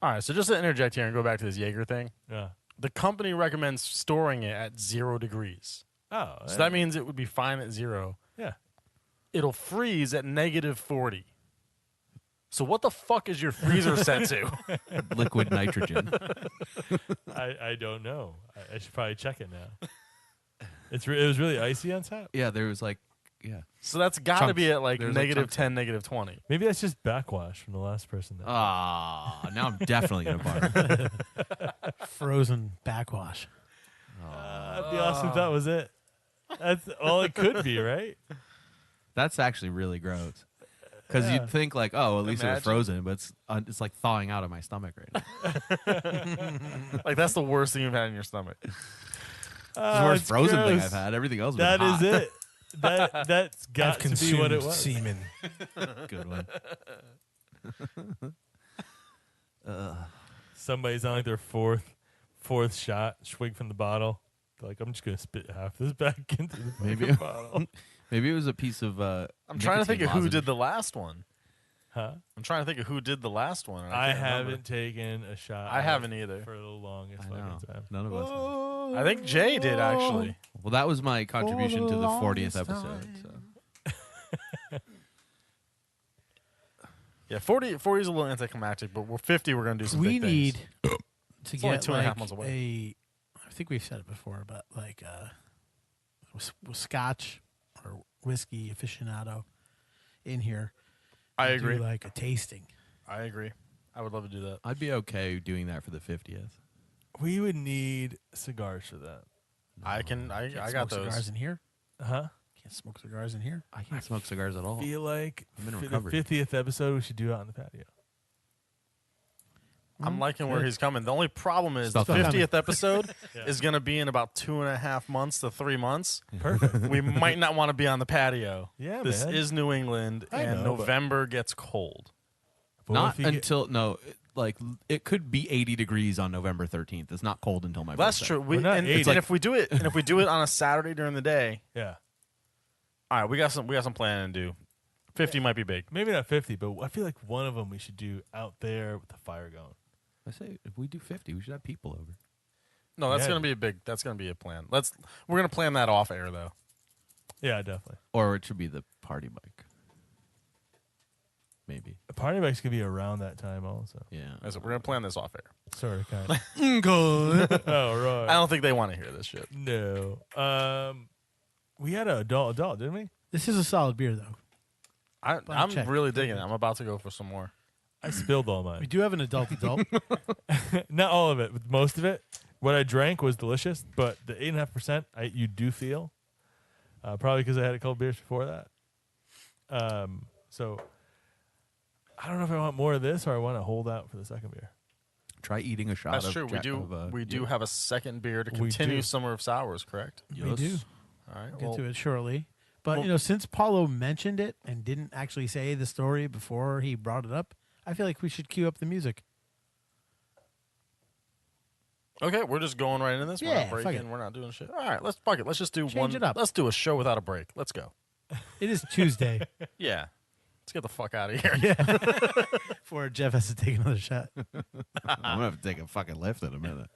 All right, so just to interject here and go back to this Jaeger thing, Yeah. the company recommends storing it at 0 degrees. Oh. So that means it would be fine at 0. Yeah. It'll freeze at negative 40. So what the fuck is your freezer set to? Liquid nitrogen. I don't know. I should probably check it now. It was really icy on top. Yeah, there was like So that's got to Chunks. be at like There's, like, negative chunks. 10, negative 20. Maybe that's just backwash from the last person. That now I'm definitely gonna barf. frozen backwash. That'd be awesome if that was it. That's all it could be, right? That's actually really gross. Because you'd think like, oh, at least it was Imagine. frozen, but it's like thawing out of my stomach right now. Like that's the worst thing you've had in your stomach. It's the worst it's frozen thing gross. I've had. Everything else was That hot. is it. That's got to be what it was. semen. Good one. Somebody's on like their fourth shot, swig from the bottle. They're like, I'm just gonna spit half this back into the Maybe- fucking bottle. Maybe it was a piece of. I'm trying to think of who lozenge. did the last one. Huh? I'm trying to think of who did the last one. and I can't remember. haven't taken a shot. I haven't either. for the longest I know. fucking time. None of us. have. I think Jay did actually. Well, that was my contribution to the 40th episode. So. Yeah, 40 is a little anticlimactic, but we're 50. We're gonna do some We big need things. to It's only get 2.5 like months away. I think we've said it before, but like with scotch or whiskey aficionado in here. I and agree. Do like a tasting. I agree. I would love to do that. I'd be okay doing that for the 50th. We would need cigars for that. I Can't got smoke those. cigars in here. Huh? Can't smoke cigars in here. I can't smoke cigars at all. Feel like I'm in for the recovery. 50th episode, we should do it on the patio. I'm liking where good. he's coming. The only problem is the Stop coming. 50th episode Yeah. is going to be in about 2.5 months to 3 months. Perfect. We might not want to be on the patio. Yeah, This man. is New England, I and know, but- November gets cold. But Not if you get- until like it could be 80 degrees on November 13th. It's not cold until my That's birthday. true. We're not And 80. if we do it, on a Saturday during the day, yeah. all right, we got some planning to do. 50 might be big. Maybe not 50, but I feel like one of them we should do out there with the fire going. I say if we do 50, we should have people over. No, that's Yeah. going to be a big. That's going to be a plan. We're going to plan that off air though. Yeah, definitely. Or it should be the party bike. Maybe. The party bikes could be around that time also. Yeah. We're going to plan this off air. Sort of, kind of. Good. Oh, right. I don't think they want to hear this shit. No. We had an adult, didn't we? This is a solid beer, though. I'm check. really digging it. I'm about to go for some more. I spilled all We mine. do have an adult. Not all of it, but most of it. What I drank was delicious, but the 8.5% you do feel. Probably because I had a couple beers before that. So I don't know if I want more of this or I want to hold out for the second beer. Try eating a shot That's of true. We do yeah. have a second beer to We continue do. Summer of Sours, correct? We do. All right. Get to it shortly. But, well- since Paulo mentioned it and didn't actually say the story before he brought it up, I feel like we should cue up the music. Okay, we're just going right into this. We're Yeah, not fuck breaking. it. We're not doing shit. All right, let's fuck it. Let's just do Change it up. Let's do a show without a break. Let's go. It is Tuesday. Yeah. Let's get the fuck out of here. Before Jeff has to take another shot. I'm gonna have to take a fucking lift in a minute.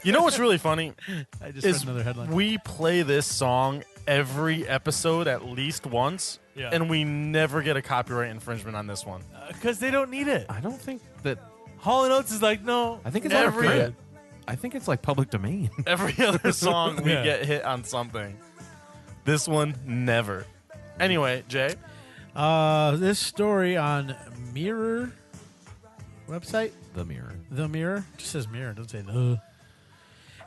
You know what's really funny I just is read another headline. we play this song every episode at least once, Yeah. and we never get a copyright infringement on this one. Because they don't need it. I don't think that. Hall & Oates is like, no. I think it's Every- every. I think it's like public domain. Every other song we Yeah. get hit on something. This one never. Anyway, Jay. This story on Mirror website, The mirror. The Mirror, just says Mirror, it doesn't say the.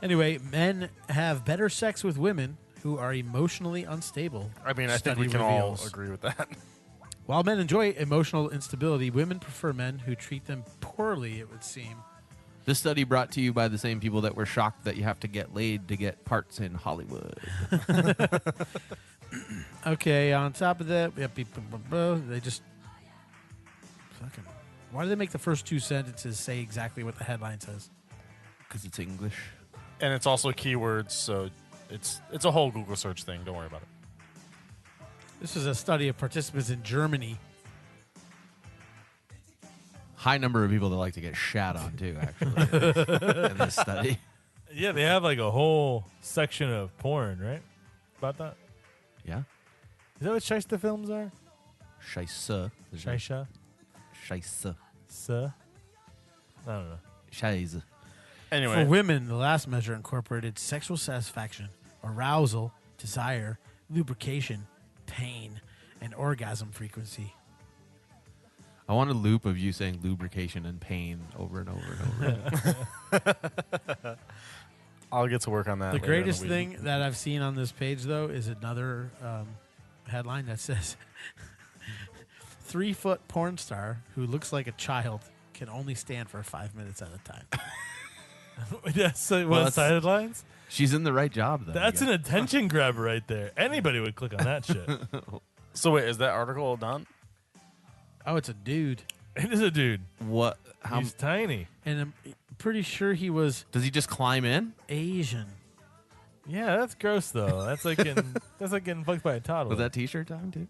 Anyway, men have better sex with women who are emotionally unstable. I mean, I think Study we can all reveals. agree with that. While men enjoy emotional instability, women prefer men who treat them poorly, it would seem. This study brought to you by the same people that were shocked that you have to get laid to get parts in Hollywood. Okay, on top of that, they just fucking. Why do they make the first two sentences say exactly what the headline says? Because it's English. And it's also keywords, so it's a whole Google search thing. Don't worry about it. This is a study of participants in Germany. High number of people that like to get shat on, too, actually, in this study. Yeah, they have like a whole section of porn, right? About that. Yeah. Is that what Scheisse films are? Scheisse. Scheisse? Scheisse. I don't know. Scheisse. Anyway, For women, the last measure incorporated sexual satisfaction, arousal, desire, lubrication, pain, and orgasm frequency. I want a loop of you saying lubrication and pain over and over and over. I'll get to work on that. The later in greatest week. thing that I've seen on this page, though, is another headline that says 3-foot porn star who looks like a child can only stand for 5 minutes at a time. That's Well, one-sided lines? She's in the right job, though. That's an attention grabber right there. Anybody would click on that shit. So wait, is that article done? Oh, it's a dude. It is a dude. What? How He's tiny. And I'm pretty sure he was does he just climb in? Asian. Yeah, that's gross though. That's like getting fucked by a toddler. Was that T-shirt time too?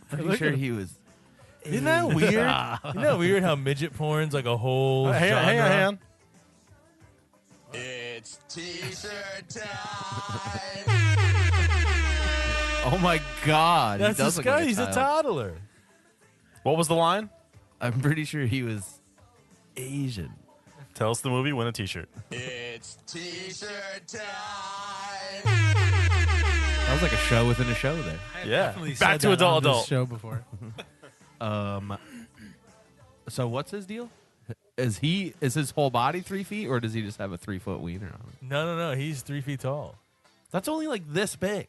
Pretty Look sure at- he was. Isn't that weird? Isn't that weird how midget porn's like a whole Hang on, genre? hang on. It's t-shirt time. Oh my God. That's he does this look guy. like He's a child. toddler. What was the line? I'm pretty sure he was Asian. Tell us the movie, win a T-shirt. It's T-shirt time. That was like a show within a show there. Yeah. Definitely Back said to that adult on this adult. show before. So what's his deal? Is his whole body 3 feet, or does he just have a 3 foot wiener on him? No. He's 3 feet tall. That's only like this big.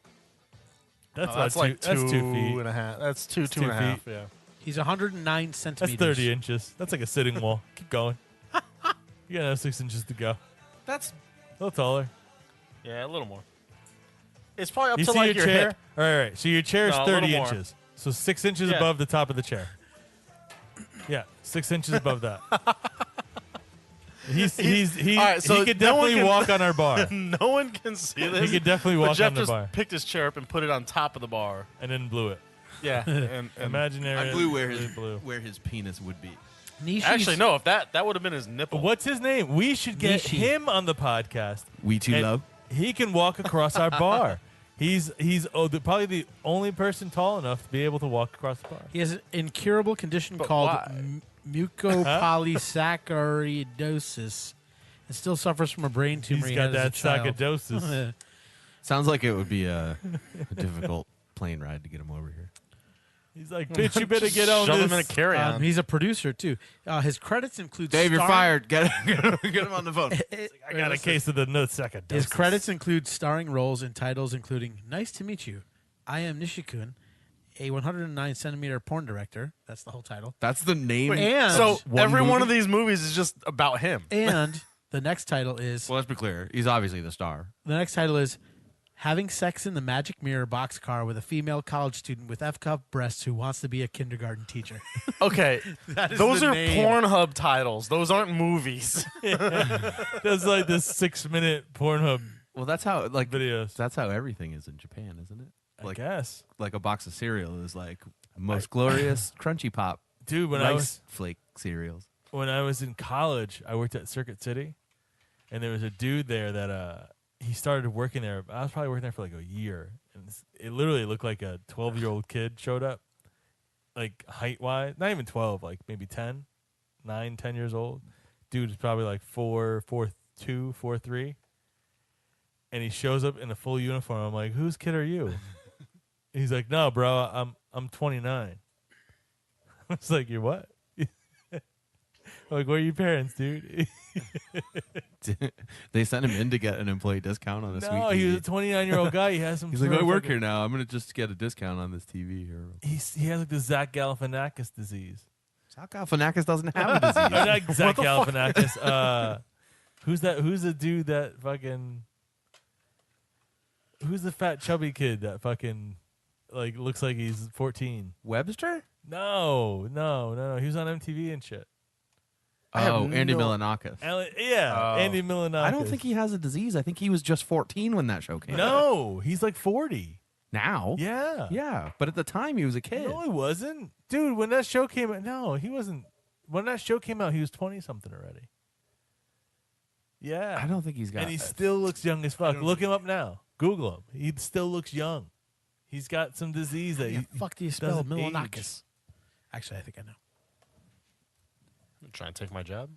That's, Oh, that's about like that's 2 feet. and a half. That's two It's and a 2 half. feet. Yeah. He's 109 That's centimeters. 30 inches. That's like a sitting wall. Keep going. You got another 6 inches to go. That's A little taller. Yeah, a little more. It's probably up You to see like your your chair? hair. All right. So your chair is No, a little 30 more. inches. So 6 inches Yeah. above the top of the chair. Yeah, 6 inches above that. He All right, so could no one definitely can- walk on our bar. No one can see this. He could definitely but walk Jeff on the just bar picked his chair up and put it on top of the bar. and then blew it. Yeah. and Imaginary. I blew where really his blew. where his penis would be. Nishi's- Actually, no. If that would have been his nipple. What's his name? We should get Nishi. him on the podcast. We too and love. He can walk across our bar. He's probably the only person tall enough to be able to walk across the bar. He has an incurable condition But called why? mucopolysaccharidosis and still suffers from a brain tumor. He's he got had as a that child. sarcoidosis. Sounds like it would be a difficult plane ride to get him over here. He's like, bitch, you better Just get on shove this. him in a carry-on. He's a producer too. His credits include Dave, you're starring- fired. Get him on the phone. I got a case of the sarcoidosis. His credits include starring roles in titles including "Nice to Meet You," "I Am Nishikun," a 109 centimeter porn director. That's the whole title. That's the name. And so one every one movie? of these movies is just about him. and the next title is Well, let's be clear. He's obviously the star. "Having Sex in the Magic Mirror Boxcar with a Female College Student with F-cup breasts who wants to be a kindergarten teacher." Okay, That is those the are name. Pornhub titles. Those aren't movies. That's like this 6-minute Pornhub Well, that's how videos. That's how everything is in Japan, isn't it? I guess. Like a box of cereal is like most glorious crunchy pop Dude, when rice flake cereals. I was in college, I worked at Circuit City, and there was a dude there that he started working there. I was probably working there for like a year, and it literally looked like a 12-year-old kid showed up, like height-wise, not even 12, like maybe 10 years old. Dude is probably like 4'2", 4'3", and he shows up in a full uniform. I'm like, whose kid are you? He's like, no, bro, I'm 29. I was like, you're what? Like, where are your parents, dude? They sent him in to get an employee discount on a No, sweet he was TV. a 29-year-old guy. He has some. He's sort like, I of work fucking- here now. I'm gonna just get a discount on this TV here. He has like the Zach Galifianakis disease. Zach Galifianakis doesn't have a Or disease. not Zach Galifianakis. Who's that? Who's the dude that fucking? Who's the fat chubby kid that fucking like looks like he's 14? Webster? No. He was on MTV and shit. I have Oh, Andy no- Milonakis. Yeah, Oh. Andy Milonakis. I don't think he has a disease. I think he was just 14 when that show came out. No, he's like 40. Now? Yeah. Yeah, but at the time he was a kid. No, he wasn't. Dude, when that show came out, no, he wasn't. When that show came out, he was 20-something already. Yeah. I don't think he's got And he that. still looks young as fuck. Look him up now. Google him. He still looks young. He's got some disease that How he the fuck do you spell doesn't age. Milonakis? Actually, I think I know. Trying to take my job.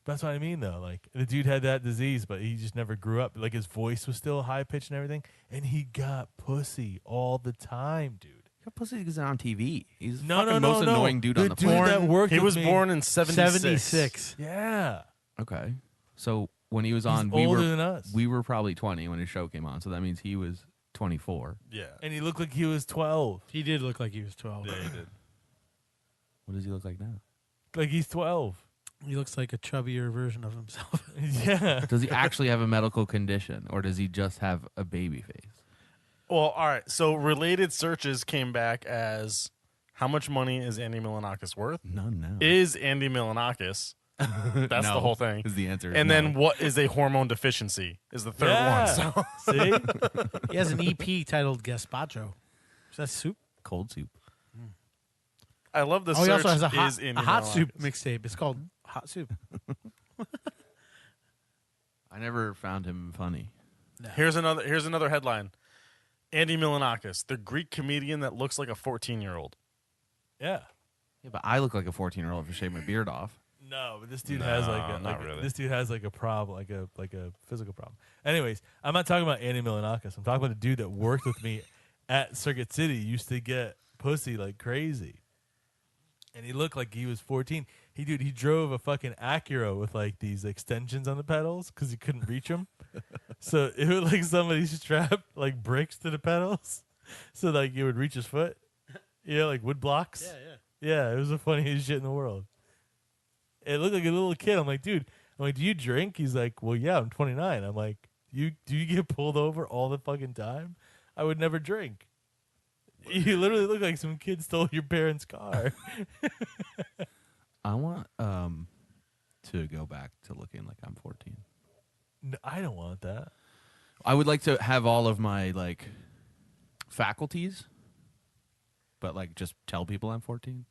That's what I mean, though. Like, the dude had that disease, but he just never grew up. Like, his voice was still high pitched and everything. And he got pussy all the time, dude. Got pussy because he's on TV. He's No, fucking no, no, most no. annoying dude the on the dude planet. that worked He with was me- born in 76. 76. Yeah. Okay. So when he was on, He's we older were than us. we were probably 20 when his show came on. So that means he was 24. Yeah. And he looked like he was 12. He did look like he was 12. Yeah, he did. What does he look like now? Like, he's 12. He looks like a chubbier version of himself. Yeah. Does he actually have a medical condition, or does he just have a baby face? Well, all right. So related searches came back as how much money is Andy Milonakis worth? None now. Is Andy Milonakis? That's No, the whole thing. Is the answer? And no. then what is a hormone deficiency? Is the third Yeah. one. So See? He has an EP titled Gaspacho. Is that soup? cold soup. I love the Oh, he search also has is a Andy hot soup Milonakis. mixtape. It's called Hot Soup. I never found him funny. Here's another headline. Andy Milonakis, the Greek comedian that looks like a 14-year-old. Yeah. Yeah, but I look like a 14-year-old if I shave my beard off. No, but this dude has this dude has like a problem, like a physical problem. Anyways, I'm not talking about Andy Milonakis. I'm talking about a dude that worked with me at Circuit City. Used to get pussy like crazy, and he looked like he was 14. He drove a fucking Acura with like these extensions on the pedals because he couldn't reach them. So it was like somebody strapped like bricks to the pedals, so like it would reach his foot. Yeah, like wood blocks. Yeah. It was the funniest shit in the world. It looked like a little kid. I'm like, dude. I'm like, do you drink? He's like, well, yeah, I'm 29. I'm like, do you get pulled over all the fucking time? I would never drink. You literally look like some kid stole your parents' car. I want to go back to looking like I'm 14. No, I don't want that. I would like to have all of my like faculties, but like just tell people I'm 14.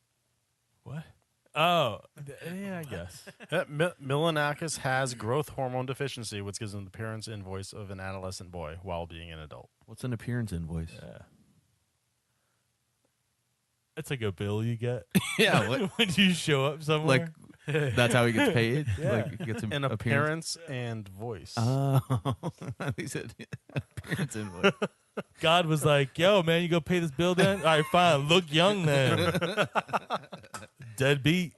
What? Oh, yeah, I guess. Milonakis has growth hormone deficiency, which gives him the appearance and voice of an adolescent boy while being an adult. What's an appearance invoice? Yeah. It's like a bill you get. Yeah, what? When you show up somewhere. Like that's how he gets paid. Yeah. Like he gets An appearance and voice. Oh, he said appearance invoice. God was like, yo, man, you go pay this bill then? All right, fine. Look young then. Deadbeat.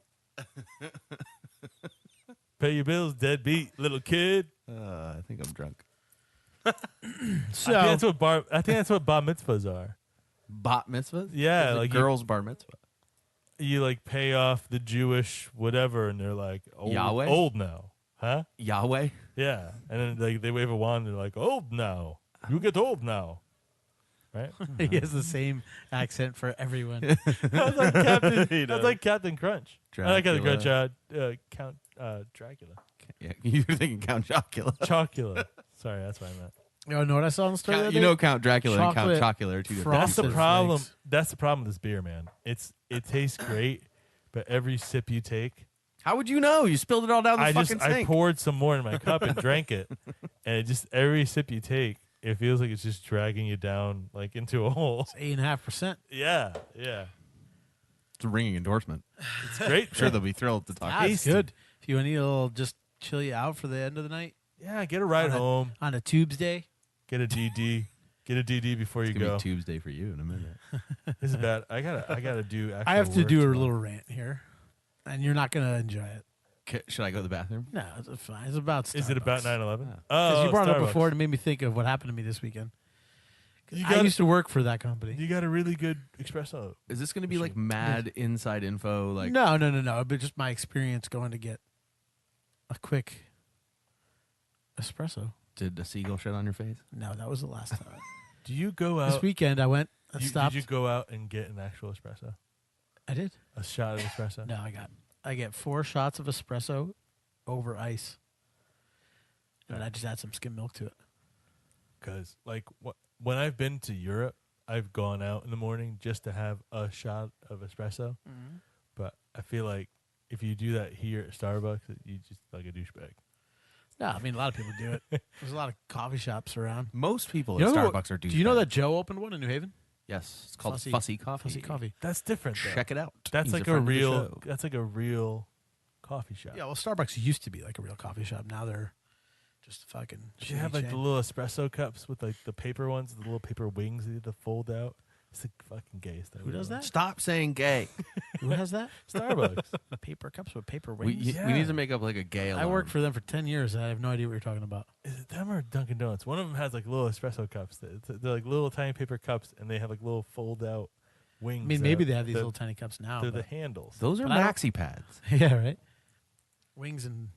Pay your bills, deadbeat. Little kid. I think I'm drunk. So I think that's what bar mitzvahs are. Bat mitzvahs? Yeah, Like like girls' bar mitzvah. you like pay off the Jewish whatever, and they're like, Yahweh? old now. Huh? Yahweh? Yeah. And then they wave a wand and they're like, old now. You get old now. Right? he has the same accent for everyone. That's like Captain, that's like Captain Crunch. I like Captain Crunch, Dracula. Count Dracula. Yeah, you're thinking Count Chocula. Chocula. Sorry, that's what I meant. You know what I saw on the story? the other You day? know Count Dracula and Count Chocolate Chocula are two different. frosted That's the problem. flakes. That's the problem with this beer, man. It tastes great, but every sip you take, How would you know? You spilled it all down the I fucking sink. poured some more in my cup and drank it, and it just every sip you take, it feels like it's just dragging you down like into a hole. It's 8.5%. Yeah. It's a ringing endorsement. It's great. I'm sure they'll be thrilled to talk. That's Tasty. good. If you need a little, just chill you out for the end of the night Yeah, get a ride home. on a Tubes day. Get a DD. Get a DD before you It's gonna go. be Tuesday for you in a minute. This is bad. I gotta do. I have to do a tomorrow. little rant here, and you're not going to enjoy it. Should I go to the bathroom? No, it's fine. It's about Starbucks. Is it about 9/11? Yeah. Oh, You brought it up Starbucks. before, and it made me think of what happened to me this weekend. You I got, used to work for that company. you got a really good espresso. Is this going to be like mad inside info? Like No. But just my experience going to get a quick espresso. did a seagull shit on your face? No, that was the last time. Do you go out? This weekend I went. I Did stopped. you go out and get an actual espresso? I did. A shot of espresso? No, I get 4 shots of espresso over ice, and I just add some skim milk to it. Because like when I've been to Europe, I've gone out in the morning just to have a shot of espresso. But I feel like if you do that here at Starbucks, you just like a douchebag. No, I mean a lot of people do it. There's a lot of coffee shops around. Most people You at know Starbucks are Do you know that Joe opened one in New Haven? Yes, it's called Fussy- Fussy Coffee. Fussy Coffee. That's different. Though. Check it out. That's He's like a friend of the real. show. That's like a real coffee shop. Yeah, well, Starbucks used to be like a real coffee shop. Now they're just fucking. They have like the little espresso cups with like the paper ones, the little paper wings that you have to fold out. It's the fucking gayest. Who does that? Stop saying gay. Who has that? Starbucks. Paper cups with paper we, wings. we need to make up like a gay I alarm. worked for them for 10 years. I have no idea what you're talking about. Is it them or Dunkin' Donuts? One of them has like little espresso cups. They're like little tiny paper cups, and they have like little fold out wings. I mean, maybe that- they have these that- little tiny cups now. They're the but- handles. Those are But I don't- maxi pads. yeah, right. Wings and.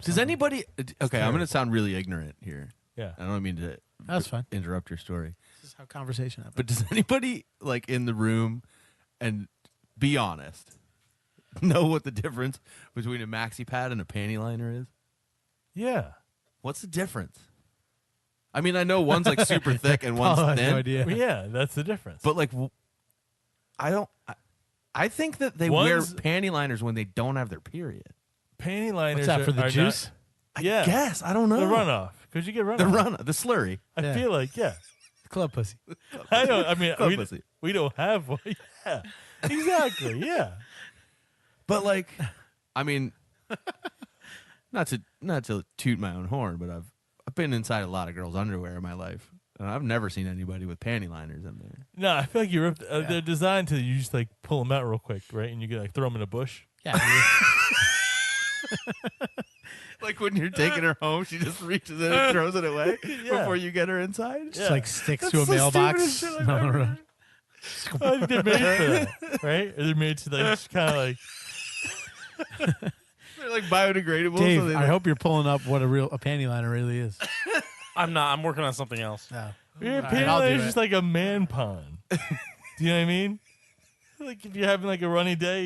Does anybody? Okay, I'm going to sound really ignorant here. Yeah. I don't mean to That's fine. interrupt your story. This is how conversation happens. But does anybody like in the room and be honest know what the difference between a maxi pad and a panty liner is? Yeah. What's the difference? I mean, I know one's like super thick and one's Paul has thin. no idea. Well, yeah, that's the difference. But like, I don't. I think that they wear One's- panty liners when they don't have their period. panty liners What's that for the are juice? Not, yeah. Guess I don't know. The runoff. Because you get run The on. the slurry. I Yeah. feel like, yeah. Club pussy. I don't. I mean, Club pussy. we don't have one. Yeah, exactly. Yeah. But like, I mean, not to toot my own horn, but I've been inside a lot of girls' underwear in my life, and I've never seen anybody with panty liners in there. No, I feel like you're. They're designed to you just like pull them out real quick, right? And you can like throw them in a bush. Yeah. Like when you're taking her home, she just reaches in and throws it away before you get her inside. Just like sticks to a That's the mailbox. stupidest shit I've ever heard. I think they're made for that, right? Or they're made to like just kind of like. They're like biodegradable. Dave, so they I hope you're pulling up what a panty liner really is. I'm not. I'm working on something else. No. Your All right, panty I'll do liner is it. just like a man pond. Do you know what I mean? Like if you're having like a runny day,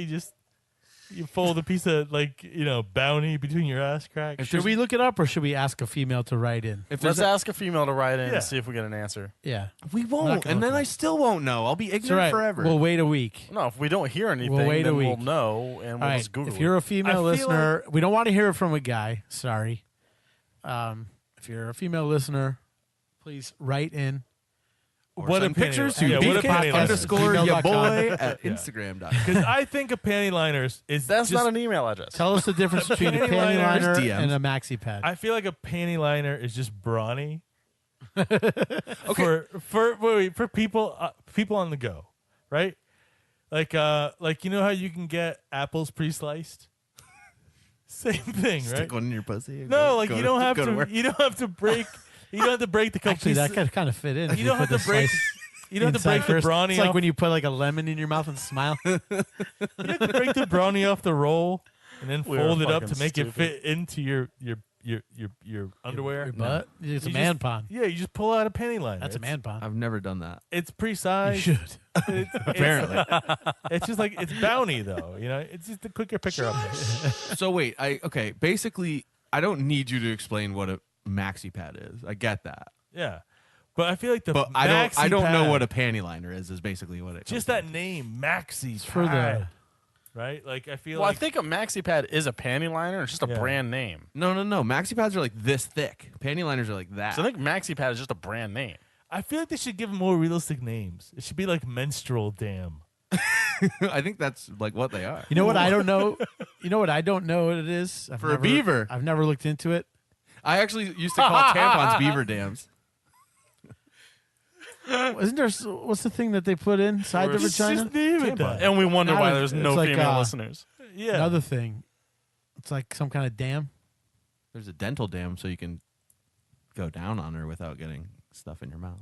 you fold a piece of like bounty between your ass cracks. Should we look it up or should we ask a female to write in? Let's ask a female to write in Yeah. and see if we get an answer. Yeah. we not won't, gonna and then look I it. still won't know. I'll be It's ignorant all right. forever. We'll wait a week. No, if we don't hear anything, wait a then we'll week. know and All we'll right. just Google If you're it. a female I feel listener, we don't want to hear it from a guy. Sorry. If you're a female listener, please write in. What a Send panty pictures to liner. Yeah, what a beefcake panty liner. underscore ya Gmail.com. boy at Yeah. Instagram.com. Because I think a panty liner is That's just, not an email address. Tell us the difference between a Panty panty liners, liner DMs. and a maxi pad. I feel like a panty liner is just brawny. For people on the go, right? Like you know how you can get apples pre-sliced. Same thing, right? Stick one in your pussy. and No, go- like go you to- don't have go to. work. You don't have to break. You don't have to break the couple Actually, that pieces. could kind of fit in. You don't have to break. You don't have to break the brawny It's like off. when you put like a lemon in your mouth and smile. You have to break the brownie off the roll and then We're fold it up fucking to make stupid. it fit into your underwear. But it's a You man just- pond. Yeah, you just pull out a panty liner. That's a man pond. I've never done that. It's You pre-sized. should. It's, Apparently. it's just like it's bounty though. It's just a quicker picker up. So wait, basically, I don't need you to explain what a maxi pad is. I get that, Yeah, but I feel like the but I maxi don't know pad, what a panty liner is. Is basically what it. just comes that down name maxi For the- pad, right? Like I feel Well, like I think a maxi pad is a panty liner. It's just a Yeah. brand name. to. No. Maxi pads are like this thick. Panty liners are like that. So I think maxi pad is just a brand name. I feel like they should give them more realistic names. It should be like menstrual dam. I think that's like what they are. You know what I don't know? You know what I don't know what it is? For a beaver. I've never looked into it. I actually used to call tampons beaver dams. Isn't there? What's the thing that they put inside the Just vagina? name it that. And we wonder Now why it- there's no it's like, female listeners. Yeah. Another thing. It's like some kind of dam. There's a dental dam, so you can go down on her without getting stuff in your mouth.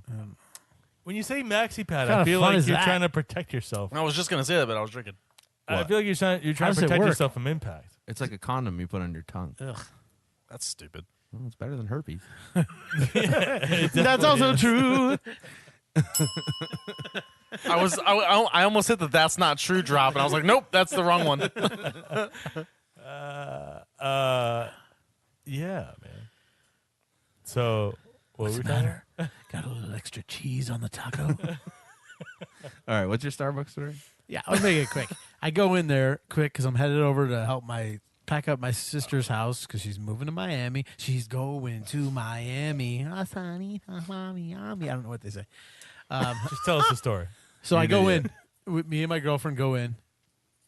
When you say maxi pad, What I kind feel of fun like is you're that? trying to protect yourself. I was just gonna say that, but I was drinking. I What? feel like you're trying to does it protect work? yourself from impact. It's like a condom you put on your tongue. Ugh. That's stupid. Well, it's better than herpes. That's also true. I almost hit the "that's not true" drop, and I was like, nope, that's the wrong one. Yeah, man. So, what were we talking about? Got a little extra cheese on the taco. All right, what's your Starbucks story? Yeah, I'll make it quick. I go in there quick because I'm headed over to help pack up my sister's house because she's moving to Miami. She's going to Miami. Ah, Sonny, ah, mommy, mommy. I don't know what they say. Just tell us the story. So I You go idiot. in. With me and my girlfriend go in.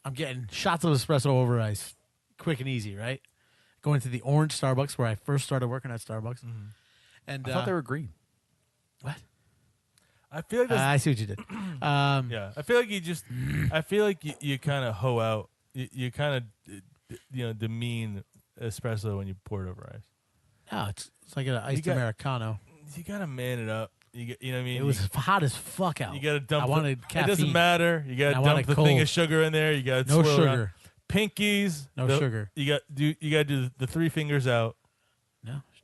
I'm getting shots of espresso over ice, quick and easy, right? Going to the orange Starbucks where I first started working at Starbucks. And I thought they were green. what? I feel like that's, I see what you did. yeah. I feel like you just. I feel like you kind of hoe out. You kind of demean espresso when you pour it over ice. No, it's like an iced got- Americano. You gotta man it up. You know what I mean? It was hot as fuck out. You gotta dump. I wanted It caffeine. doesn't matter. You gotta I dump wanted the thing cold. of sugar in there. You gotta No swirl sugar. around. Pinkies. No the- sugar. You gotta do the three fingers out,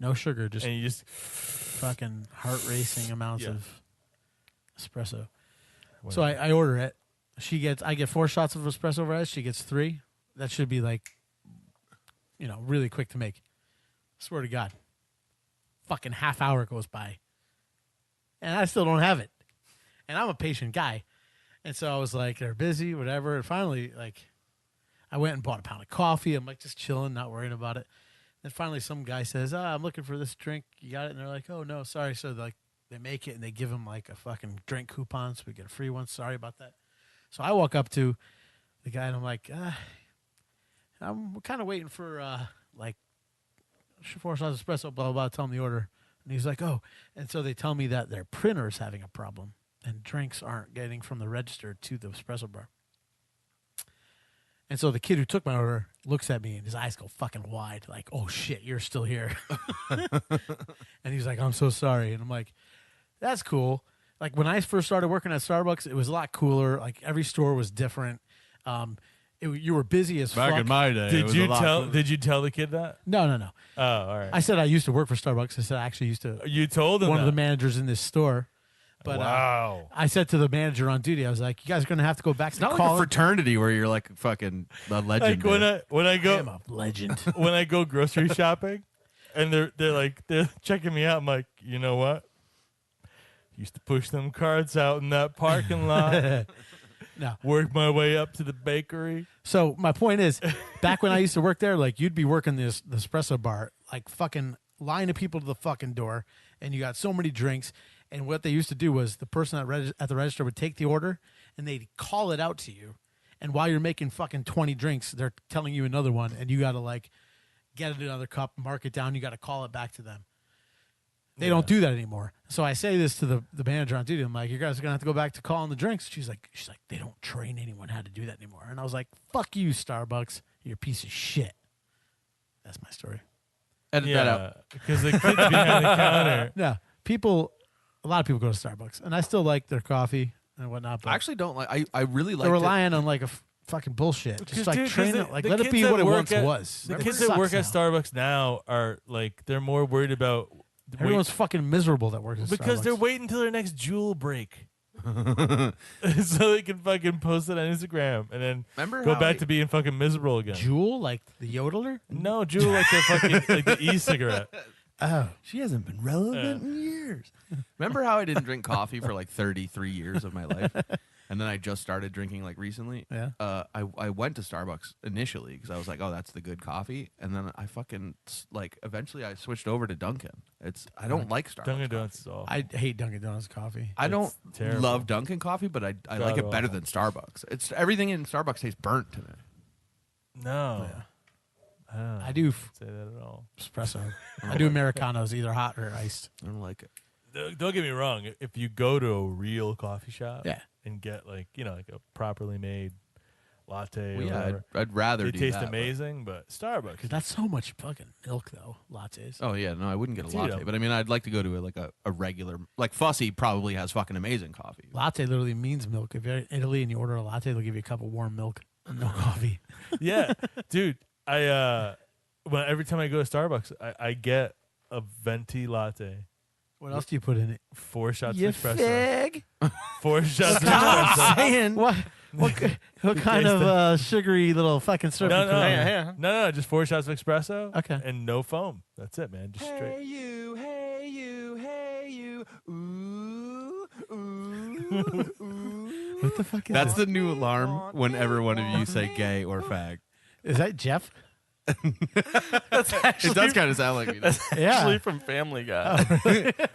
No sugar. Just and you just. fucking heart racing amounts Yeah. of espresso. So I order it. I get 4 shots of espresso over ice. She gets 3. That should be like, really quick to make. Swear to God. Fucking half hour goes by. And I still don't have it. And I'm a patient guy. And so I was like, they're busy, whatever. And finally, I went and bought a pound of coffee. I'm just chilling, not worrying about it. And finally, some guy says, I'm looking for this drink. You got it? And they're like, oh, no, sorry. So like they make it, and they give him like a fucking drink coupon, so we get a free one. Sorry about that. So I walk up to the guy, and I'm like, I'm kind of waiting for like 4 shots of espresso, blah, blah, blah. Tell him the order. And he's like, oh. And so they tell me that their printer is having a problem, and drinks aren't getting from the register to the espresso bar. And so the kid who took my order looks at me, and his eyes go fucking wide, like, oh, shit, you're still here. And he's like, I'm so sorry. And I'm like, that's cool. Like, when I first started working at Starbucks, it was a lot cooler. Like, every store was different. You were busy as fuck. Back in my day, Did you tell the kid that? No. Oh, all right. I said I used to work for Starbucks. I said I actually used to. You told him one of the that? managers in this store. But wow. I said to the manager on duty, I was like, you guys are going to have to go back It's to not like college. a fraternity where you're like fucking a legend. Like when I I am go a legend. when I go grocery shopping, and they're checking me out. I'm like, you know what? Used to push them carts out in that parking lot. No. Work my way up to the bakery. So my point is, back when I used to work there, like you'd be working the espresso bar, like fucking line of people to the fucking door, and you got so many drinks. And what they used to do was the person at the register would take the order, and they'd call it out to you. And while you're making fucking 20 drinks, they're telling you another one, and you got to like get another cup, mark it down. You got to call it back to them. They don't do that anymore. So I say this to the manager on duty. I'm like, you guys are gonna have to go back to calling the drinks. She's like, they don't train anyone how to do that anymore. And I was like, fuck you, Starbucks. You're a piece of shit. That's my story. Edit that out. Because the kids behind the counter. Yeah, a lot of people go to Starbucks, and I still like their coffee and whatnot. But I actually don't like. I really like. they're relying on like a fucking bullshit. Just Because, like dude, 'cause train the- it, like the let it kids be that what it work once at- was. The It kids that sucks work at now. Starbucks now are like they're more worried about Everyone's fucking miserable that works at because they're Starbucks. waiting until their next Jewel break. So they can fucking post it on Instagram and then Remember go how back I- to being fucking miserable again. Jewel, like the yodeler. No, Jewel like the fucking like the e-cigarette. Oh, She hasn't been relevant in years. Remember how I didn't drink coffee for like 33 years of my life? And then I just started drinking like recently. Yeah. I went to Starbucks initially because I was like, oh, that's the good coffee. And then I fucking like eventually I switched over to Dunkin'. I don't like Starbucks. Dunkin' coffee. Donuts is awful. I hate Dunkin' Donuts coffee. I don't terrible. love Dunkin' coffee, but I like it better awful. than Starbucks. It's everything in Starbucks tastes burnt to me. No. Yeah. I don't I do say that at all. espresso. I do Americanos, either hot or iced. I don't like it. Don't get me wrong. If you go to a real coffee shop Yeah. and get like like a properly made latte, Well, or yeah, whatever, I'd rather they do taste that, but- amazing. But Starbucks, Because that's so much fucking milk, though. Lattes. Oh yeah, no, I wouldn't get a Dude, latte, but I mean, I'd like to go to a regular, like Fussy probably has fucking amazing coffee. Latte literally means milk. If you're in Italy and you order a latte, they'll give you a cup of warm milk and no coffee. yeah, dude. Every time I go to Starbucks, I get a venti latte, What else do you put in it? 4 shots You of espresso, fig. 4 shots of espresso. saying what kind of sugary little fucking syrup? No, you no, put in it? yeah. no, just 4 shots of espresso. Okay. and no foam. That's it, man. Just straight. you, hey you, hey you, ooh, ooh, ooh. What the fuck is That's this? the new alarm whenever one of you say gay or fag. Is that Jeff? It does kind of sound like me. Yeah. Actually, from Family Guy.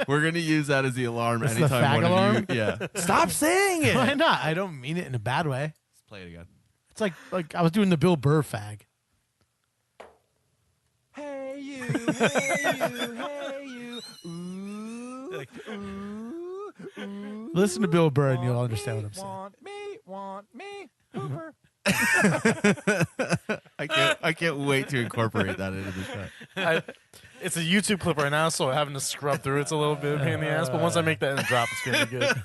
We're gonna use that as the alarm It's the anytime fag one alarm? of you. Yeah. Stop saying it. Why not? I don't mean it in a bad way. Let's play it again. It's like I was doing the Bill Burr fag. Hey you, hey you, hey you, ooh, ooh, ooh. Listen to Bill Burr and you'll understand what I'm saying. Want me, Hooper. I can't wait to incorporate that into the show. It's a YouTube clip right now, so having to scrub through it's a little bit of a pain in the ass. But once I make that in the drop, it's gonna be good.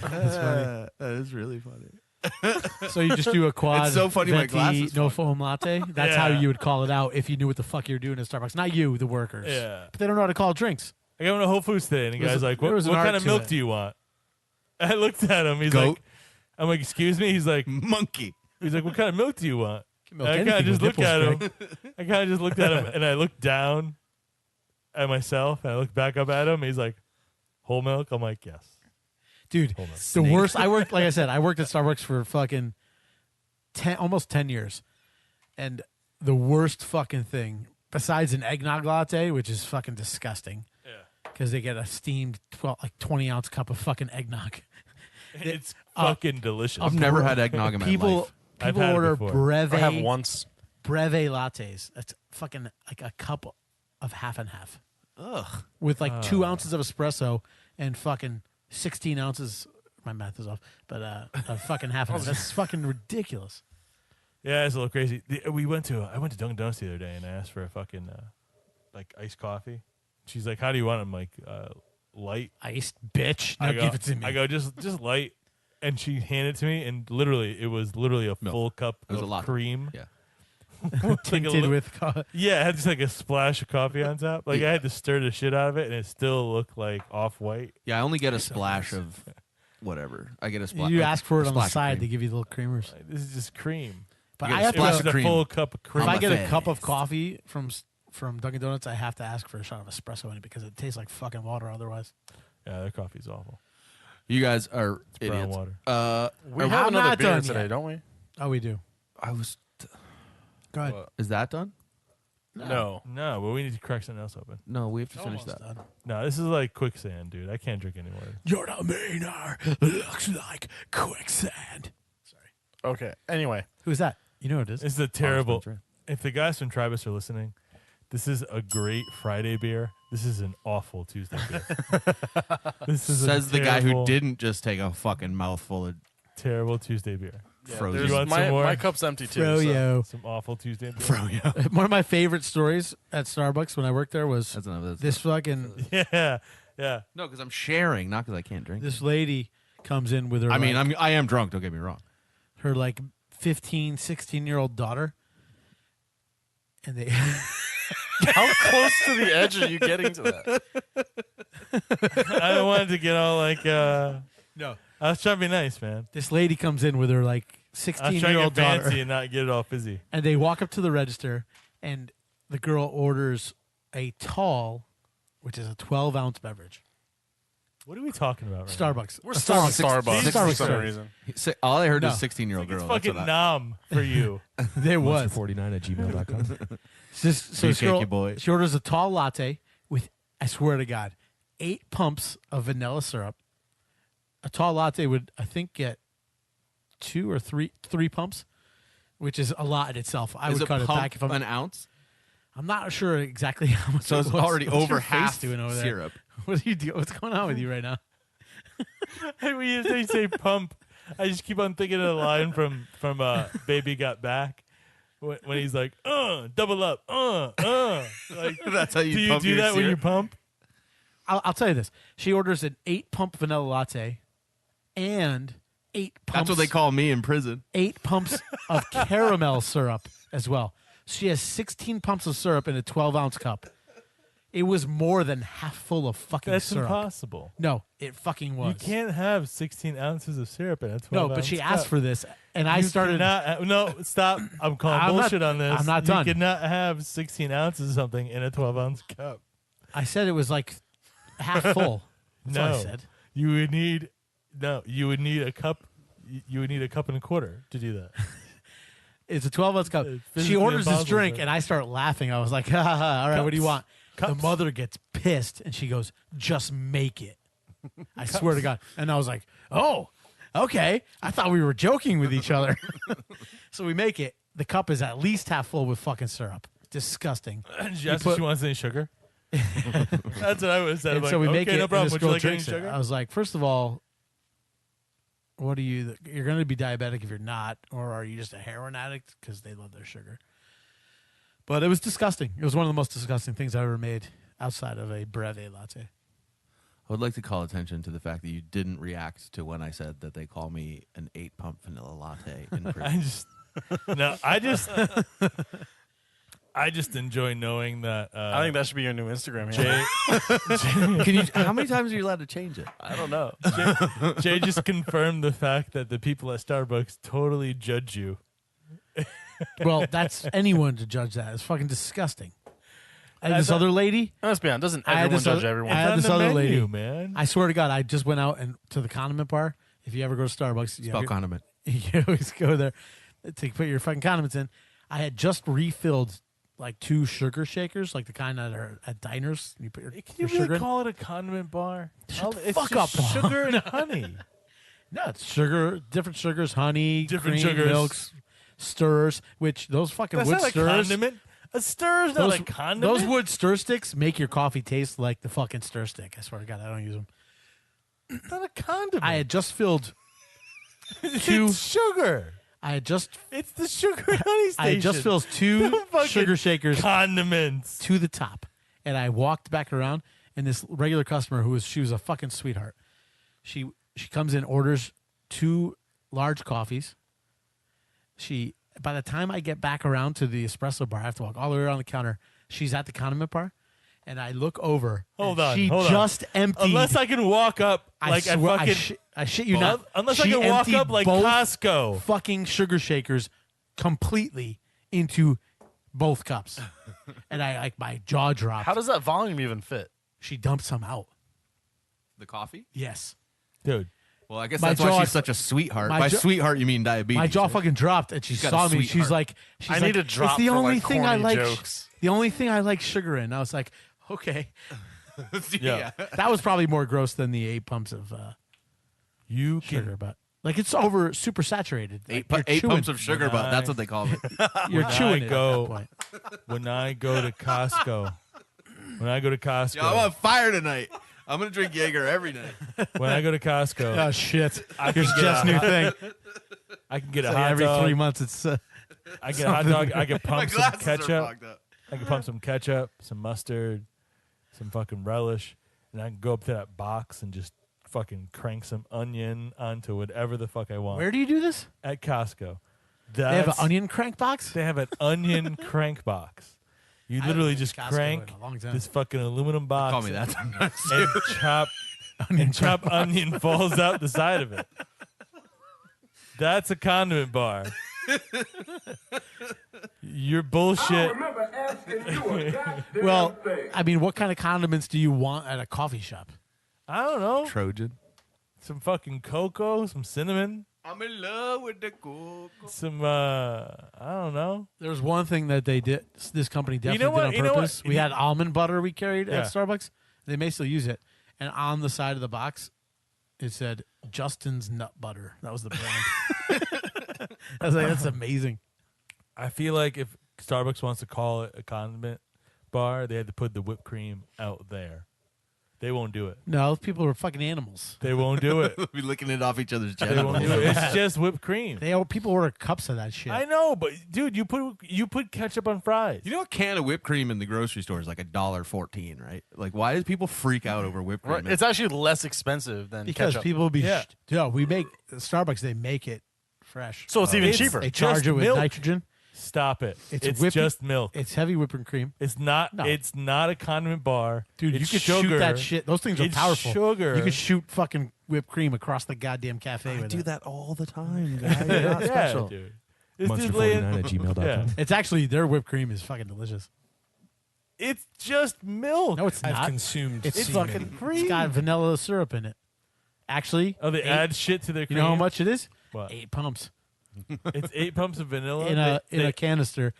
That is really funny. So you just do a quad. It's so funny my venti, glasses no fuck. foam latte. That's how Yeah. you would call it out if you knew what the fuck you were doing at Starbucks. Not you, the workers. Yeah. But they don't know how to call drinks. I got one to Whole Foods today, and the There's guy's a- like, there "What was an kind art of to milk it. do you want?" I looked at him. He's Goat. like, "I'm like, excuse me." He's like, Monkey. "What kind of milk do you want?" Milk And I kind of anything just with looked at him. nipples, I kind of just looked at him, and I looked down at myself, and I looked back up at him. He's like, "Whole milk." I'm like, "Yes." Dude, Hold on. the Snake. worst. I worked, like I said, I worked at Starbucks for fucking almost 10 years. And the worst fucking thing besides an eggnog latte, which is fucking disgusting. Yeah. Because they get a steamed 20-ounce cup of fucking eggnog. It's fucking delicious. I've never had eggnog in my life. I've People had it order before. I have once. breve lattes. That's fucking like a cup of half and half. Ugh. With like 2 ounces of espresso and fucking 16 ounces. My math is off, but of fucking half and half. That's fucking ridiculous. Yeah, it's a little crazy. I went to Dunkin' Donuts the other day and I asked for a fucking like iced coffee. She's like, "How do you want them? Like light, iced, bitch." Now give it to me. I go just light, and she handed it to me, and literally it was literally a full cup It was of a lot. cream. Yeah. Tinted with. Yeah, it had just like a splash of coffee on top. Like I had to stir the shit out of it, and it still looked like off white. Yeah, I only get a splash of whatever. I get a splash. You ask for it on the splash of side, they cream. give you the little creamers. Like, this is just cream. But You get I a have splash to. of a cream. full cup of cream. If I get a face. cup of coffee from Dunkin' Donuts, I have to ask for a shot of espresso in it because it tastes like fucking water otherwise. Yeah, their coffee's awful. You guys are Brown idiots. water. We I'm have another not beer done today, yet. don't we? Oh, we do. I was. Go ahead. What? Is that done? No. No, but we need to crack something else open. No, we have to finish Almost that. done. No, this is like quicksand, dude. I can't drink anymore. Your demeanor looks like quicksand. Okay. Anyway. Who's that? You know who it is. This is a terrible. Spencer. If the guys from Tribus are listening, this is a great Friday beer. This is an awful Tuesday beer. This is Says a the guy who terrible, didn't just take a fucking mouthful of terrible Tuesday beer. frozen. There's You want some more? my cup's empty too. so- Froyo. Some awful Tuesday beer. Froyo. One of my favorite stories at Starbucks when I worked there was That's another. this fucking Yeah, yeah. No, because I'm sharing, not because I can't drink. this lady comes in with her. I mean, like, I am drunk. Don't get me wrong. her like 15, 16-year-old daughter, and they. How close to the edge are you getting to that? I don't want it to get all like. No. I was trying to be nice, man. This lady comes in with her like I was trying to 16-year-old get fancy daughter, and not get it all fizzy. and they walk up to the register, and the girl orders a tall, which is a 12-ounce beverage. What are we talking about right now? Starbucks. We're still on Starbucks for Starbucks some story. reason. All I heard No. is 16-year-old It's girl. fucking That's what nom for you. There was. Monster49@gmail.com. So this girl, Beefcakey boy. she orders a tall latte with, I swear to God, 8 pumps of vanilla syrup. A tall latte would, I think, get 2 or 3 pumps, which is a lot in itself. I Is would a cut it pump back if an ounce. I'm not sure exactly how much. So it it's was. already What's over your face half doing over there? syrup. What are you doing? What's going on with you right now? Hey, when you say pump, I just keep on thinking of the line from Baby Got Back when he's like, double up, Like, That's how you do you pump do your that when you syrup? pump? I'll tell you this. She orders an 8-pump vanilla latte and 8 pumps. That's what they call me in prison. 8 pumps of caramel syrup as well. She has 16 pumps of syrup in a 12-ounce cup. It was more than half full of fucking That's syrup. impossible. No, it fucking was. You can't have 16 ounces of syrup in a 12 No, but she asked for this, and I started. No, stop. I'm calling I'm not- bullshit on this. I'm not done. You cannot have 16 ounces of something in a 12-ounce cup. I said it was like half full. That's No. what I said. You would need a cup. You would need a cup and a quarter to do that. It's a 12-ounce cup. It's She physically orders this impossible, drink, sir. and I start laughing. I was like, ha, ha, ha. All right, what do you want? Cups. The mother gets pissed, and she goes, just make it. I swear to God. And I was like, oh, okay. I thought we were joking with each other. So we make it. The cup is at least half full with fucking syrup. Disgusting. Did you ask if she wants any sugar? That's what I would have said. And I'm like, so we okay, make it, no and problem. this Would you girl like any drinks it. sugar? I was like, first of all, what are you? You're going to be diabetic if you're not, or are you just a heroin addict? Because they love their sugar. But it was disgusting. It was one of the most disgusting things I ever made outside of a breve latte. I would like to call attention to the fact that you didn't react to when I said that they call me an 8-pump vanilla latte in prison. I just enjoy knowing that. I think that should be your new Instagram handle. Can you? How many times are you allowed to change it? I don't know. Jay just confirmed the fact that the people at Starbucks totally judge you. Well, that's anyone to judge that. It's fucking disgusting. I had I this thought- other lady. Let's be honest. Doesn't I had everyone this judge other- everyone? I had It's this on the other menu, lady. man. I swear to God, I just went out and to the condiment bar. If you ever go to Starbucks, Spell condiment. you always go there to put your fucking condiments in. I had just refilled like 2 sugar shakers, like the kind that are at diners. You put your, Can you your really sugar in. call it a condiment bar? Shut the It's fuck just up, Paul. sugar and honey. No, it's sugar, different sugars, honey, Different cream, sugars. milks, stirs. Which those fucking That's wood not a stirs. condiment. A stir is not a condiment. Those wood stir sticks make your coffee taste like the fucking stir stick. I swear to God, I don't use them. It's not a condiment. I had just filled it's 2. sugar. I had just It's the sugar and honey station. I had just filled 2 Don't fucking sugar shakers condiments. to the top, and I walked back around. And this regular customer, she was a fucking sweetheart. She comes in, orders 2 large coffees. By the time I get back around to the espresso bar, I have to walk all the way around the counter. She's at the condiment bar, and I look over. Hold and on, she hold on. just emptied. Unless I can walk up like I at swear, fucking. I shit you not. Unless I she can walk emptied up like both Costco. fucking sugar shakers completely into both cups, and my jaw dropped. How does that volume even fit? She dumped some out? The coffee? Yes. Dude. Well, I guess My that's why jaw- she's such a sweetheart. my By jaw- sweetheart, you mean diabetes. My jaw right? fucking dropped, and she She's got saw a me. She's sweetheart. like, I need a drop It's the for, only like, thing I corny like. jokes." The only thing I like sugar in. I was like, okay. Yeah. That was probably more gross than the 8 pumps of You sugar, can. but like it's over super saturated. Like, you're Eight chewing- pumps of sugar, When but that's I- what they call it. You're when chewing I it go- at that point. When I go to Costco. When I go to Costco. Yo, I'm on fire tonight. I'm gonna drink Jaeger every night. When I go to Costco. Oh shit! I Here's can get Jeff's a new hot- thing. I can get a So hot every dog. 3 months, it's I get a hot dog. I can My pump some glasses are ketchup. fogged up. I can pump some ketchup, some mustard, some fucking relish, and I can go up to that box and just fucking crank some onion onto whatever the fuck I want. Where do you do this? At Costco. They have an That's- onion crank box. They have an onion crank box. You I literally haven't been just to Costco crank in a long time. this fucking aluminum box. Call me that sometimes. And chop onion falls out the side of it. That's a condiment bar. You're bullshit. Well, I mean, what kind of condiments do you want at a coffee shop? I don't know. Trojan. Some fucking cocoa, some cinnamon, I'm in love with the cool. some I don't know. There's one thing that they did. This company definitely know what? did You on know what? purpose. We had almond butter we carried Yeah. at Starbucks. They may still use it. And on the side of the box, it said Justin's Nut Butter. That was the brand. I was like, that's amazing. I feel like if Starbucks wants to call it a condiment bar, they had to put the whipped cream out there. They won't do it. No, people are fucking animals. They won't do it. We'll be looking it off each other's They won't genitals. do it. It's just whipped cream. People order cups of that shit. I know, but dude, you put ketchup on fries. You know, a can of whipped cream in the grocery store is like $1.14, right? Like, why does people freak out over whipped cream? Right. It's actually less expensive than because ketchup. people will be. Yeah. We make Starbucks. They make it fresh. So it's even It's- cheaper. They Just charge it with milk. nitrogen. Stop it. It's It's whipped- just milk. It's heavy whipping cream. It's not. No. It's not a condiment bar, Dude, It's you could sugar. shoot that shit. Those things are It's powerful. sugar. You could shoot fucking whipped cream across the goddamn cafe with it. that all the time, guys. You're not Yeah, special. dude. It's just laying- Monster49@gmail.com. Yeah. It's actually their whipped cream is fucking delicious. It's just milk. No, it's I've not. consumed It's semen. fucking It's cream. got vanilla syrup in it. Actually, Oh, they add shit to their you cream. know how much it is? What? 8 pumps It's 8 pumps of vanilla in a They- a canister.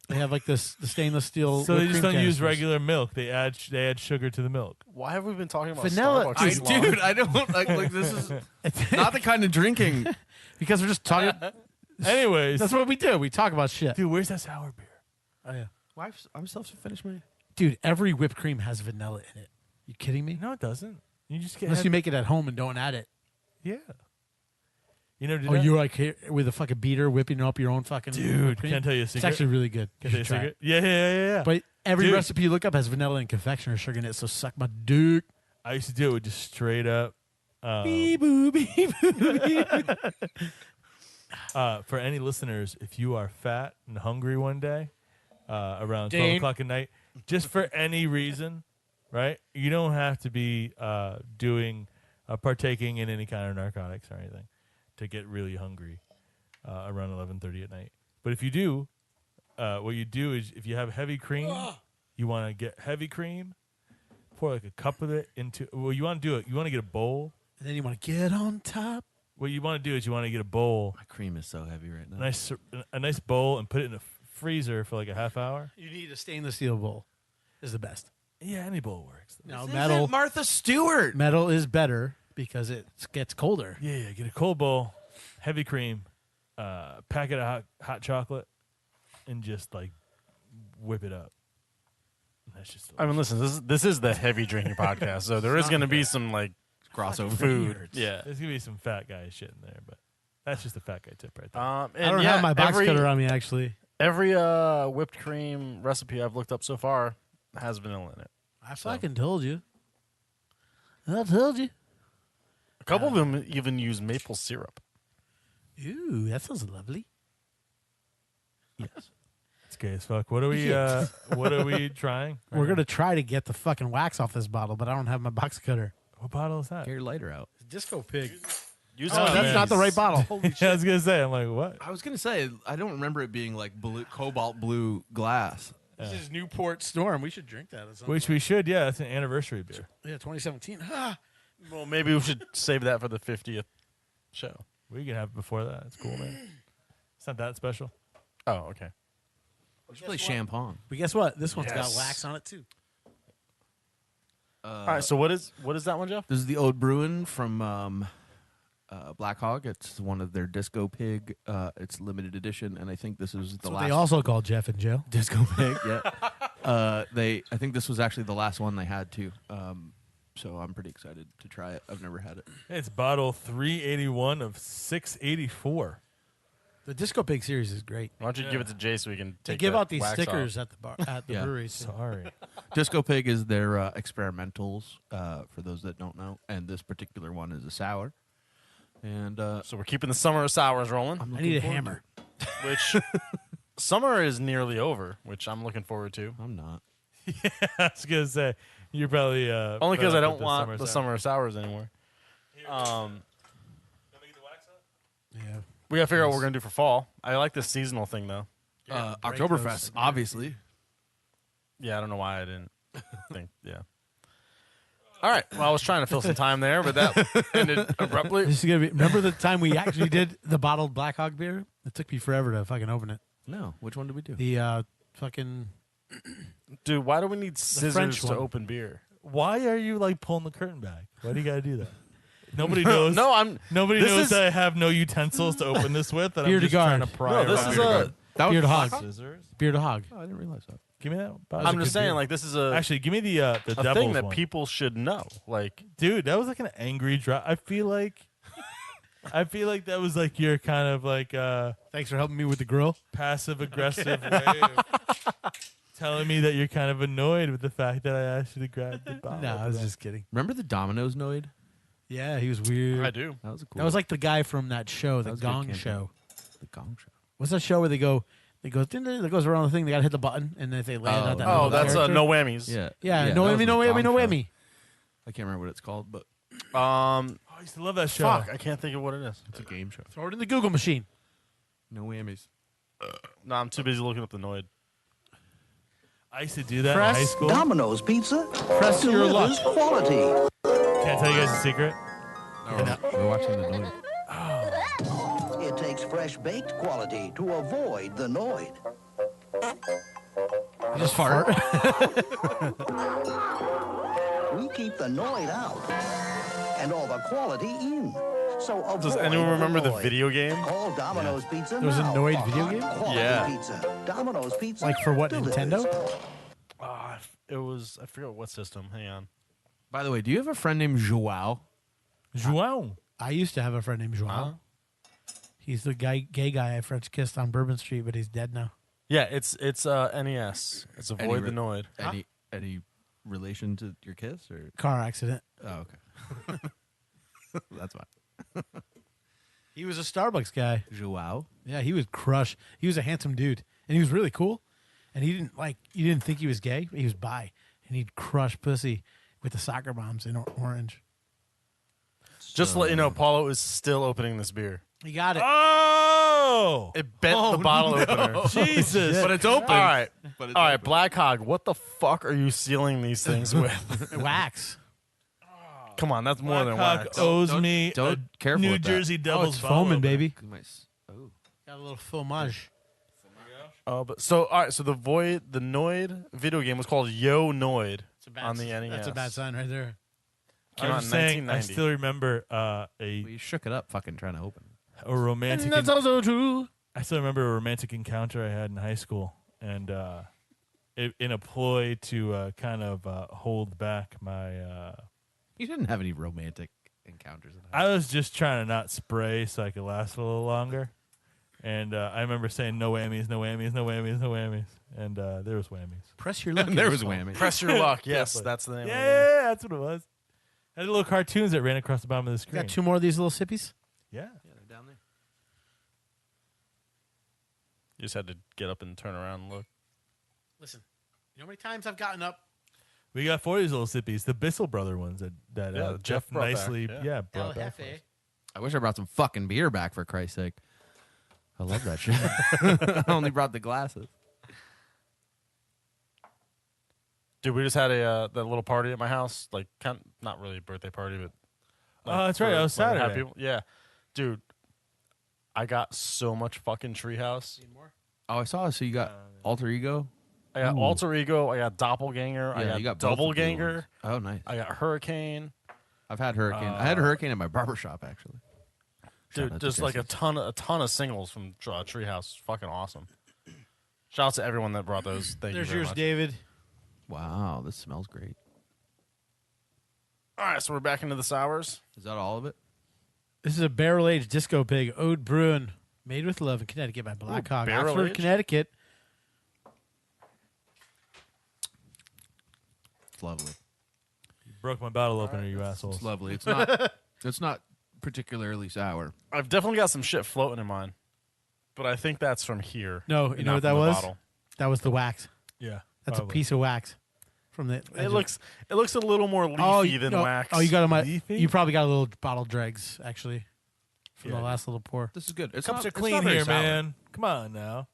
They have like the stainless steel. So they whipped just cream don't use canisters. regular milk. They add sugar to the milk. Why have we been talking about Vanilla- Starbucks this long? Dude, I don't like this is not the kind of drinking. because we're just talking. Anyways, That's what we do. We talk about shit. dude, where's that sour beer? Oh yeah, I'm supposed to finish my. dude. Every whipped cream has vanilla in it. You kidding me? No, it doesn't. You just get Unless you make it at home and don't add it. yeah. You never did Oh, that? you're like here with a fucking beater whipping up your own fucking Dude, whipped cream? can I tell you a It's secret? actually really good. Can You I should tell try you a it. secret? Yeah. But every Dude. recipe you look up has vanilla and confectioner sugar in it, so suck my dick. I used to do it with just straight up. For any listeners, if you are fat and hungry one day around 12 Dane. o'clock at night, just for any reason, right? You don't have to be partaking in any kind of narcotics or anything to get really hungry around 11:30 at night. But if you do, what you do is if you have heavy cream, you want to get heavy cream, pour like a cup of it into. Well, you want to do it. You want to get a bowl. And then you want to get on top. What you want to do is you want to get a bowl, My cream is so heavy right now. a nice bowl, and put it in a freezer for like a half hour. You need a stainless steel bowl. Is the best. Yeah, any bowl works. No, This metal. isn't Martha Stewart. Metal is better because it gets colder. Yeah, get a cold bowl, heavy cream, packet of hot chocolate, and just like whip it up. That's just. I mean, listen, this is the heavy drinking podcast, so there is going to be some like Crossover. food. Yeah. There's gonna be some fat guy shit in there, but that's just a fat guy tip right there. And I don't have my box cutter on me, actually. Every whipped cream recipe I've looked up so far has vanilla in it. I fucking told you. I told you. A couple of them even use maple syrup. Ooh, that sounds lovely. Yes, it's gay as fuck. What are we? What are we trying? We're going to try to get the fucking wax off this bottle, but I don't have my box cutter. What bottle is that? Get your lighter out. Disco Pig. Use Oh, That's man. not the right bottle. Holy Yeah, I was gonna say. I'm like, what? I was gonna say I don't remember it being like blue, cobalt blue glass. This is Newport Storm. We should drink that. At some Which we should. Yeah, it's an anniversary beer. Yeah, 2017. Ah. Well, maybe we should save that for the 50th show. We can have it before that. It's cool, man. It's not that special. Oh, okay. We should play champagne. But guess what? This one's Yes. got wax on it, too. All right. So what is that one, Jeff? This is the Owd Bruin from Black Hog. It's one of their Disco Pig. It's limited edition, and I think this is the That's what last. they also call Jeff in jail. Disco Pig. Yeah. I think this was actually the last one they had too. So I'm pretty excited to try it. I've never had it. It's bottle 381 of 684. The Disco Pig series is great. Why don't you give it to Jay so we can take They give the out these wax stickers off. at the bar at the Yeah. breweries. Sorry. Disco Pig is their experimentals. For those that don't know, and this particular one is a sour. And So we're keeping the summer of sours rolling, I need a hammer. which summer is nearly over, which I'm looking forward to. I'm not. I was gonna say you're probably Only because I fed up don't with want the sour. summer of sours anymore. Yeah. We gotta figure out what we're gonna do for fall. I like this seasonal thing though. Oktoberfest, obviously. Yeah, I don't know why I didn't think. Yeah. All right. Well, I was trying to fill some time there, but that ended abruptly. This is gonna be. Remember the time we actually did the bottled Black Hog beer? It took me forever to fucking open it. No, which one did we do? The fucking Dude, why do we need French scissors to one. open beer? Why are you like pulling the curtain back? Why do you gotta do that? Nobody knows. No, I'm. Nobody this knows is- that I have no utensils to open this with, and Beer I'm to just trying to guard. pry. No, this around. is a. That beer to Black hog. Scissors. Beer to hog. Oh, I didn't realize that. Give me that. I'm just saying, like, this is a Actually, give me the thing devil's that one. people should know. Like, Dude, that was like an angry drop. I feel like that was like your kind of like Thanks for helping me with the grill. passive aggressive way of telling me that you're kind of annoyed with the fact that I asked you to grab the bottle. No, I was just kidding. Remember the Domino's Noid? Yeah, he was weird. I do. That was a cool. That was like the guy from that show, the was a good Gong campaign. Show. the Gong Show. What's that show where they go? It goes around the thing. They got to hit the button, and then if they land on that. Oh, little that's character. no whammies. Yeah. Yeah, that no was whammy, the no whammy, Gong no Show. whammy. I can't remember what it's called, but Oh, I used to love that show. Fuck, I can't think of what it is. it's a game show. Throw it in the Google machine. No whammies. No, I'm too busy looking up the Noid. I used to do that Press in high school. Domino's Pizza Press your luck. delivers quality. Can I tell you guys a secret? We're watching the Noid. It takes fresh baked quality to avoid the Noid. Just fart. We keep the Noid out and all the quality in. So avoid Does anyone remember the Noid. video game? Call Domino's Pizza There was a now Noid for video hot game? quality Yeah. Pizza. Domino's Pizza. Like for what, delivers. Nintendo? It was. I forget what system. Hang on. By the way, do you have a friend named Joao? João. I used to have a friend named Joao. Huh? He's the gay guy I French kissed on Bourbon Street, but he's dead now. Yeah, it's NES. It's avoid the Noid. Any relation to your kiss or? Car accident. Oh, okay. That's fine. He was a Starbucks guy. Joao. Yeah, he was crush. He was a handsome dude, and he was really cool. And he didn't you didn't think he was gay, but he was bi, and he'd crush pussy with the soccer moms in orange. Just to let you know, Paulo is still opening this beer. He got it. Oh, It bent the bottle opener. Jesus! But it's open. All right. But it's All right, open. Black Hog, what the fuck are you sealing these things with? Wax. Come on, that's more than Black Hawk wax. owes Don't- me don't- a careful New with that. Jersey Oh, Devils it's foaming, follow, baby. Oh. Got a little fromage. But so all right. So the Noid video game was called Yo Noid on the NES. That's a bad sign right there. Came I out was in saying, I 1990. still remember Well, you shook it up fucking trying to open it. a romantic. And that's also true. I still remember a romantic encounter I had in high school, and in a ploy to kind of hold back my. You didn't have any romantic encounters in I was just trying to not spray so I could last a little longer, and I remember saying no whammies, no whammies, no whammies, no whammies, and there was whammies. Press your luck. There was whammy. Press your luck. Yes, Definitely. that's the name. Yeah, of it. yeah, that's what it was. I had little cartoons that ran across the bottom of the You screen. got 2 more of these little sippies? Yeah. Yeah, they're down there. You just had to get up and turn around and look. Listen, you know how many times I've gotten up? We got 4 of these little sippies, the Bissell brother ones that Yeah, Jeff Jeff brought back, nicely yeah. brought back for us. I wish I brought some fucking beer back for Christ's sake. I love that shit. I only brought the glasses. Dude, we just had that little party at my house. Like, not really a birthday party, but. Oh, that's right. That was when we had Saturday. people- Yeah. Dude, I got so much fucking Treehouse. Oh, I saw. So you got Alter Ego? I got Ooh. Alter Ego. I got Doppelganger. I Yeah, got you got both of the blue Doubleganger. ones. Oh, nice. I got Hurricane. I've had Hurricane. I had a Hurricane at my barbershop, actually. Shout out Dude, to just like a Jesse's. ton of singles from Treehouse. Fucking awesome. Shout out to everyone that brought those. Thank There's you very yours, much. David. Wow, this smells great. All right, so we're back into the sours. Is that all of it? This is a barrel-aged disco pig, Owd Bruin, made with love in Connecticut by Black Hog. Oxford, barrel-aged? Connecticut. It's lovely. Broke my bottle opener, you It's assholes. lovely. It's not. It's not particularly sour. I've definitely got some shit floating in mine, but I think that's from here. No, and you know not what that from the was? bottle. That was the wax. Yeah. That's probably. a piece of wax from the. It looks a little more leafy than no, wax. Oh, you got them. Leafy? You probably got a little bottle dregs actually from Yeah, the last little pour. This is good. It's Cups not, are it's clean not very here, sour. man. Come on now.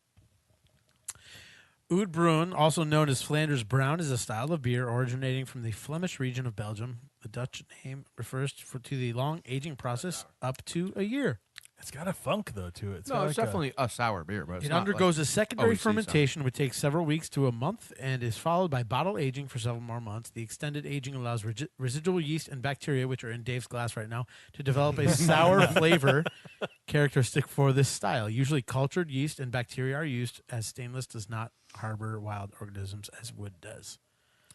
Owd Bruin, also known as Flanders Brown, is a style of beer originating from the Flemish region of Belgium. The Dutch name refers to the long aging process up to a year. It's got a funk though to it. No, it's definitely a sour beer, but it's It not undergoes a secondary always seasonal. fermentation, which takes several weeks to a month, and is followed by bottle aging for several more months. The extended aging allows residual yeast and bacteria, which are in Dave's glass right now, to develop a sour flavor characteristic for this style. Usually, cultured yeast and bacteria are used, as stainless does not harbor wild organisms as wood does.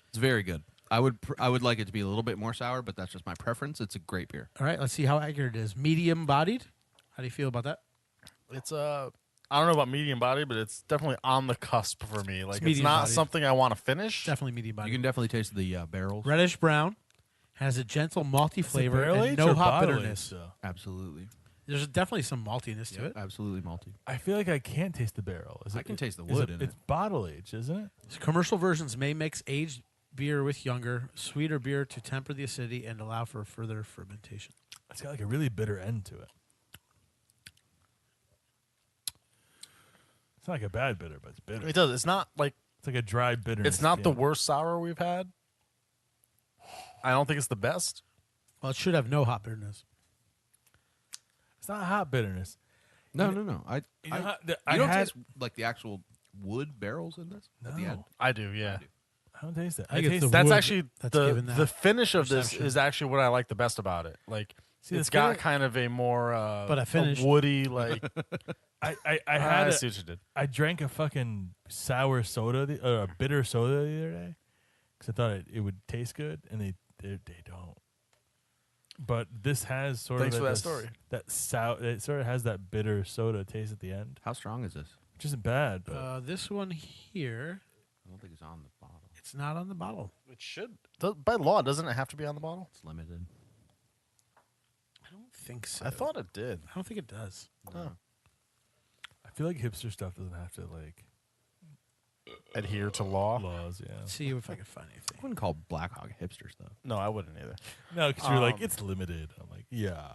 It's very good. I would like it to be a little bit more sour, but that's just my preference. It's a great beer. All right, let's see how accurate it is. Medium bodied. How do you feel about that? It's I don't know about medium body, but it's definitely on the cusp for me. Like it's not medium-bodied. something I want to finish. Definitely medium bodied. You can definitely taste the barrels. Reddish brown, has a gentle malty flavor barrel and aged no or hop bottle bitterness. aged, though? Absolutely. There's definitely some maltiness to it. Absolutely malty. I feel like I can't taste the barrel. I can taste the is wood in It's it. bottle aged, isn't it? Commercial versions may mix aged beer with younger, sweeter beer to temper the acidity and allow for further fermentation. It's got like a really bitter end to it. It's not like a bad bitter, but it's bitter. It does. It's not like It's like a dry bitterness. it's not the yeah. worst sour we've had. I don't think it's the best. Well, it should have no hop bitterness. It's not hot bitterness. No. You know You don't taste like the actual wood barrels in this at the end. I do, yeah. I don't taste that. I think it's taste the That's wood actually that's the given that the finish of perception. this is actually what I like the best about it. Like See, it's the got finish- kind of a more But I finished. woody like. I I had see what you did. I drank a fucking sour soda or a bitter soda the other day because I thought it would taste good, and they don't. But this has sort Thanks of for that this- story. That sour. It sort of has that bitter soda taste at the end, How strong is this? which isn't bad. But This one here, I don't think it's on the bottle. it's not on the bottle. It should by law doesn't it have to be on the bottle? It's limited. I don't think so. I thought it did. I don't think it does. I feel like hipster stuff doesn't have to like Adhere to law. laws. Yeah. Let's see if I can find I anything. wouldn't call Black Hog hipster stuff. No, I wouldn't either. No, because you're like it's limited. I'm like yeah.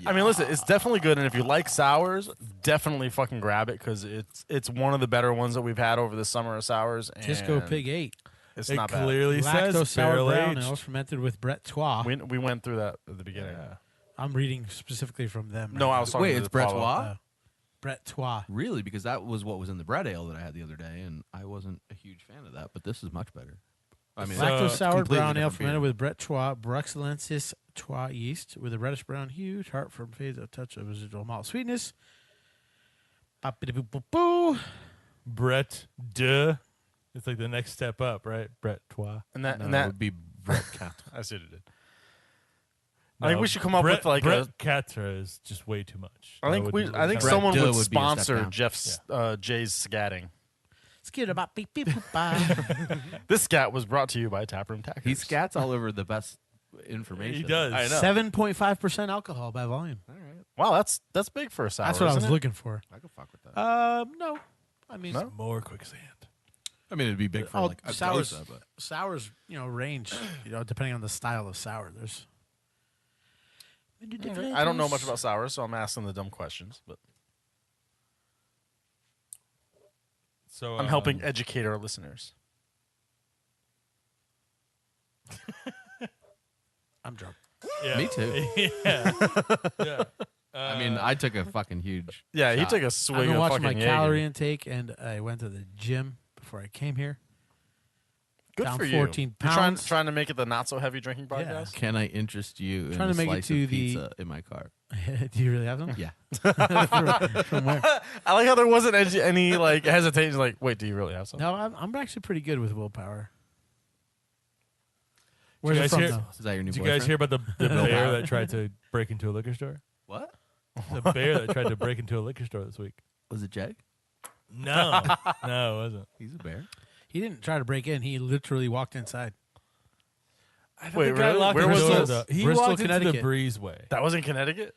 I mean, listen, it's definitely good, and if you like sours, definitely fucking grab it because it's one of the better ones that we've had over the summer of sours. And Disco Pig 8. It's It not bad. clearly Lactose says sour barrel brown aged. ale fermented with Brett Trois. We went through that at the beginning. Yeah. I'm reading specifically from them. No, I was talking Wait, to it's the Brett follow-up. Trois? Brett Trois. Really? Because that was what was in the bread ale that I had the other day, and I wasn't a huge fan of that. But this is much better. I mean, Lactose it's soured completely brown ale different beer. fermented with Brett Trois Bruxellensis Trois yeast with a reddish brown hue, tart from phase, a touch of residual malt sweetness. Bop-bidi-boop-boop-boo. Brett de. It's like the next step up, right? Brett Trois. And that No, and it that would be Brett Cat. I see what it did. I think we should come up Brett, with like Brett a. Catra is just way too much. I think That we. would- I think Brett someone Duh would would be a step sponsor down. Jeff's Jay's scatting. Skid about beep beep boop bye. This scat was brought to you by Taproom Tackers. He scats all over the best information. He does. I know. 7.5% alcohol by volume. All right, Wow, that's big for a sour. That's what I was isn't it? looking for. I could fuck with that. No, I mean, No? More quicksand. I mean, it'd be big for oh, like a sours. Goza, but Sours, range. Depending on the style of sour, there's. I don't know much about sours, so I'm asking the dumb questions. But So I'm helping educate our listeners. I'm drunk. Yeah. Me too. yeah. Yeah. I mean, I took a fucking huge. Yeah, he shot. took a I've swig been of watching fucking my Jaeger. calorie intake, and I went to the gym before I came here. Good down for 14 you. You're pounds. trying to make it the not so heavy drinking Yeah. podcast. Can I interest you in Trying a to make it slice to of the- pizza in my car? Do you really have them? Yeah. From where? I like how there wasn't any like hesitation. Like, wait, do you really have some? No, I'm actually pretty good with willpower. Did Where's you it guys from, hear- though? Is that your new Did you boyfriend? guys hear about the bear that tried to break into a liquor store? What? The bear that tried to break into a liquor store this week. Was it Jay? No. No, it wasn't. He's a bear. He didn't try to break in. He literally walked inside. I Wait, the guy really? locked Where the was door, this? though. He Bristol, walked into the Connecticut. breezeway. That was in Connecticut.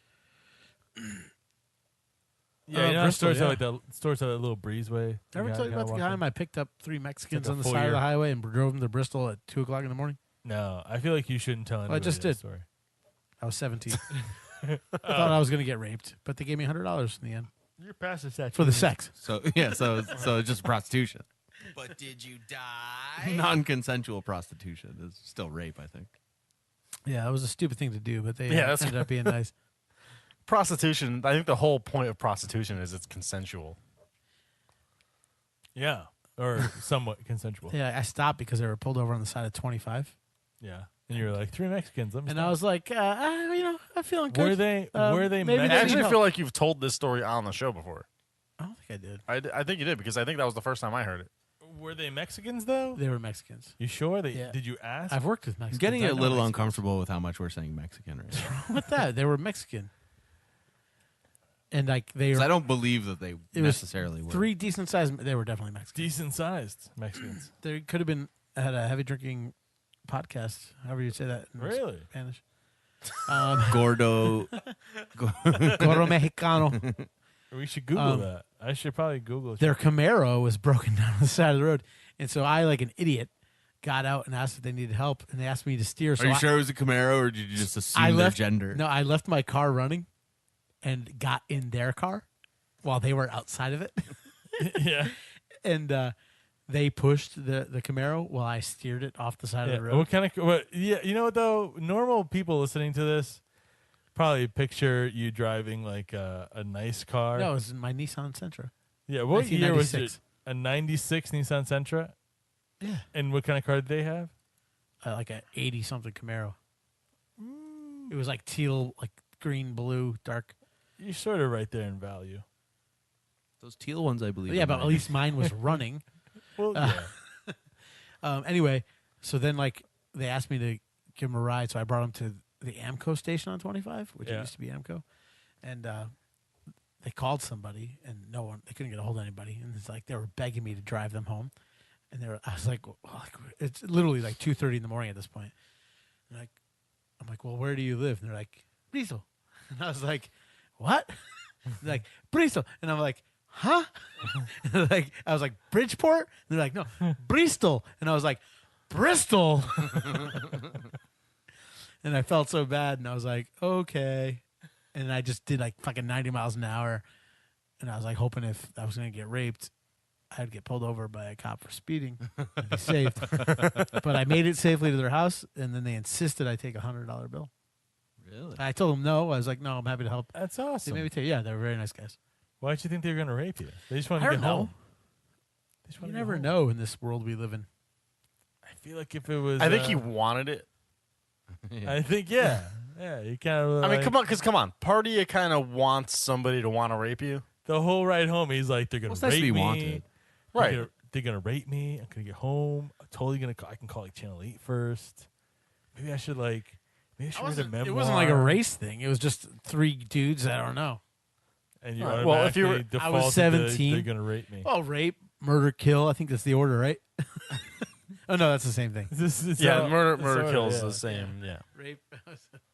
Yeah, you know, Bristol, stores yeah. have like the stores have that little breezeway. Ever tell you about the time I picked up 3 Mexicans like a on the full side of year. the highway and drove them to Bristol at 2 o'clock in the morning? No, I feel like you shouldn't tell anybody just that did. story. I was 17. I thought I was going to get raped, but they gave me $100 in the end You're past the statute. for the sex. So yeah, so it's just prostitution. But did you die? Non-consensual prostitution is still rape, I think. Yeah, it was a stupid thing to do, but they Yeah, that's- ended up being nice. Prostitution. I think the whole point of prostitution is it's consensual. Yeah, or somewhat consensual. Yeah, I stopped because they were pulled over on the side of 25. Yeah, and you're like 3 Mexicans. Let me And stop. I was like, I'm feeling good. Were they? Were they? maybe I they Mexican? need actually help. feel like you've told this story on the show before. I don't think I did. I think you did because I think that was the first time I heard it. Were they Mexicans though? They were Mexicans. You sure? Yeah. Did you ask? I've worked with I'm Mexicans. getting I a know little Mexicans. uncomfortable with how much we're saying Mexican right now. With that, they were Mexican. And like they 'Cause were I don't believe that they was necessarily were. 3 decent sized. They were definitely Mexican. Decent sized Mexicans. They could have been had a heavy drinking podcast, however you say that in Really? Spanish. Gordo. Gordo Mexicano. We should Google that. I should probably Google it. Their Camaro was broken down on the side of the road, and so I, like an idiot, got out and asked if they needed help, and they asked me to steer. So Are you I, sure it was a Camaro, or did you just assume I their left gender? No, I left my car running, and got in their car while they were outside of it, Yeah. and they pushed the Camaro while I steered it off the side of the road. What kind of? What? Yeah. You know what though? Normal people listening to this probably picture you driving like a nice car. No, it was my Nissan Sentra. Yeah. What year was 1996. it? A '96 Nissan Sentra. Yeah, And what kind of car did they have? like a 80-something Camaro. It was like teal, like green, blue, dark. You're sort of right there in value. Those teal ones, I believe. Yeah, are but at mine. least mine was running. Well, yeah. Anyway, so then like they asked me to give them a ride, so I brought them to the Amco station on 25, which Yeah. used to be Amco, and they called somebody, and they couldn't get a hold of anybody, and it's like they were begging me to drive them home, and I was like, it's literally like 2:30 in the morning at this point. And I'm like, well, where do you live? And they're like, Bristol, and I was like, what? They're like, Bristol, and I'm like, huh? And like I was like, Bridgeport? And they're like, no, Bristol. And I was like, Bristol. And I felt so bad, and I was like, okay. And I just did like fucking 90 miles an hour, and I was like hoping if I was gonna get raped, I'd get pulled over by a cop for speeding and be saved. But I made it safely to their house, and then they insisted I take $100 bill. Really? I told them no. I was like, no, I'm happy to help. That's They awesome. made me tell you, yeah, they're very nice guys. Why did you think they were going to rape you? They just want I to don't get know. home. They just You wanna get never home. know in this world we live in. I feel like if it was, I think he wanted it. I think yeah. You kind of. I mean, come on. Part of you kind of wants somebody to want to rape you. The whole ride home, he's like, they're gonna What's nice to rape be me. wanted? Right. They're gonna rape me. I'm gonna get home. I'm totally gonna. I can call like Channel 8 first. Maybe I should write a memoir. It wasn't like a race thing. It was just three dudes. I don't know. And you Right. Well, if you were- automatically I was defaulted to 17. they're gonna rape me. Well, rape, murder, kill. I think that's the order, right? Oh no, that's the same thing. Yeah, murder it's kills yeah. the same. Yeah. Rape,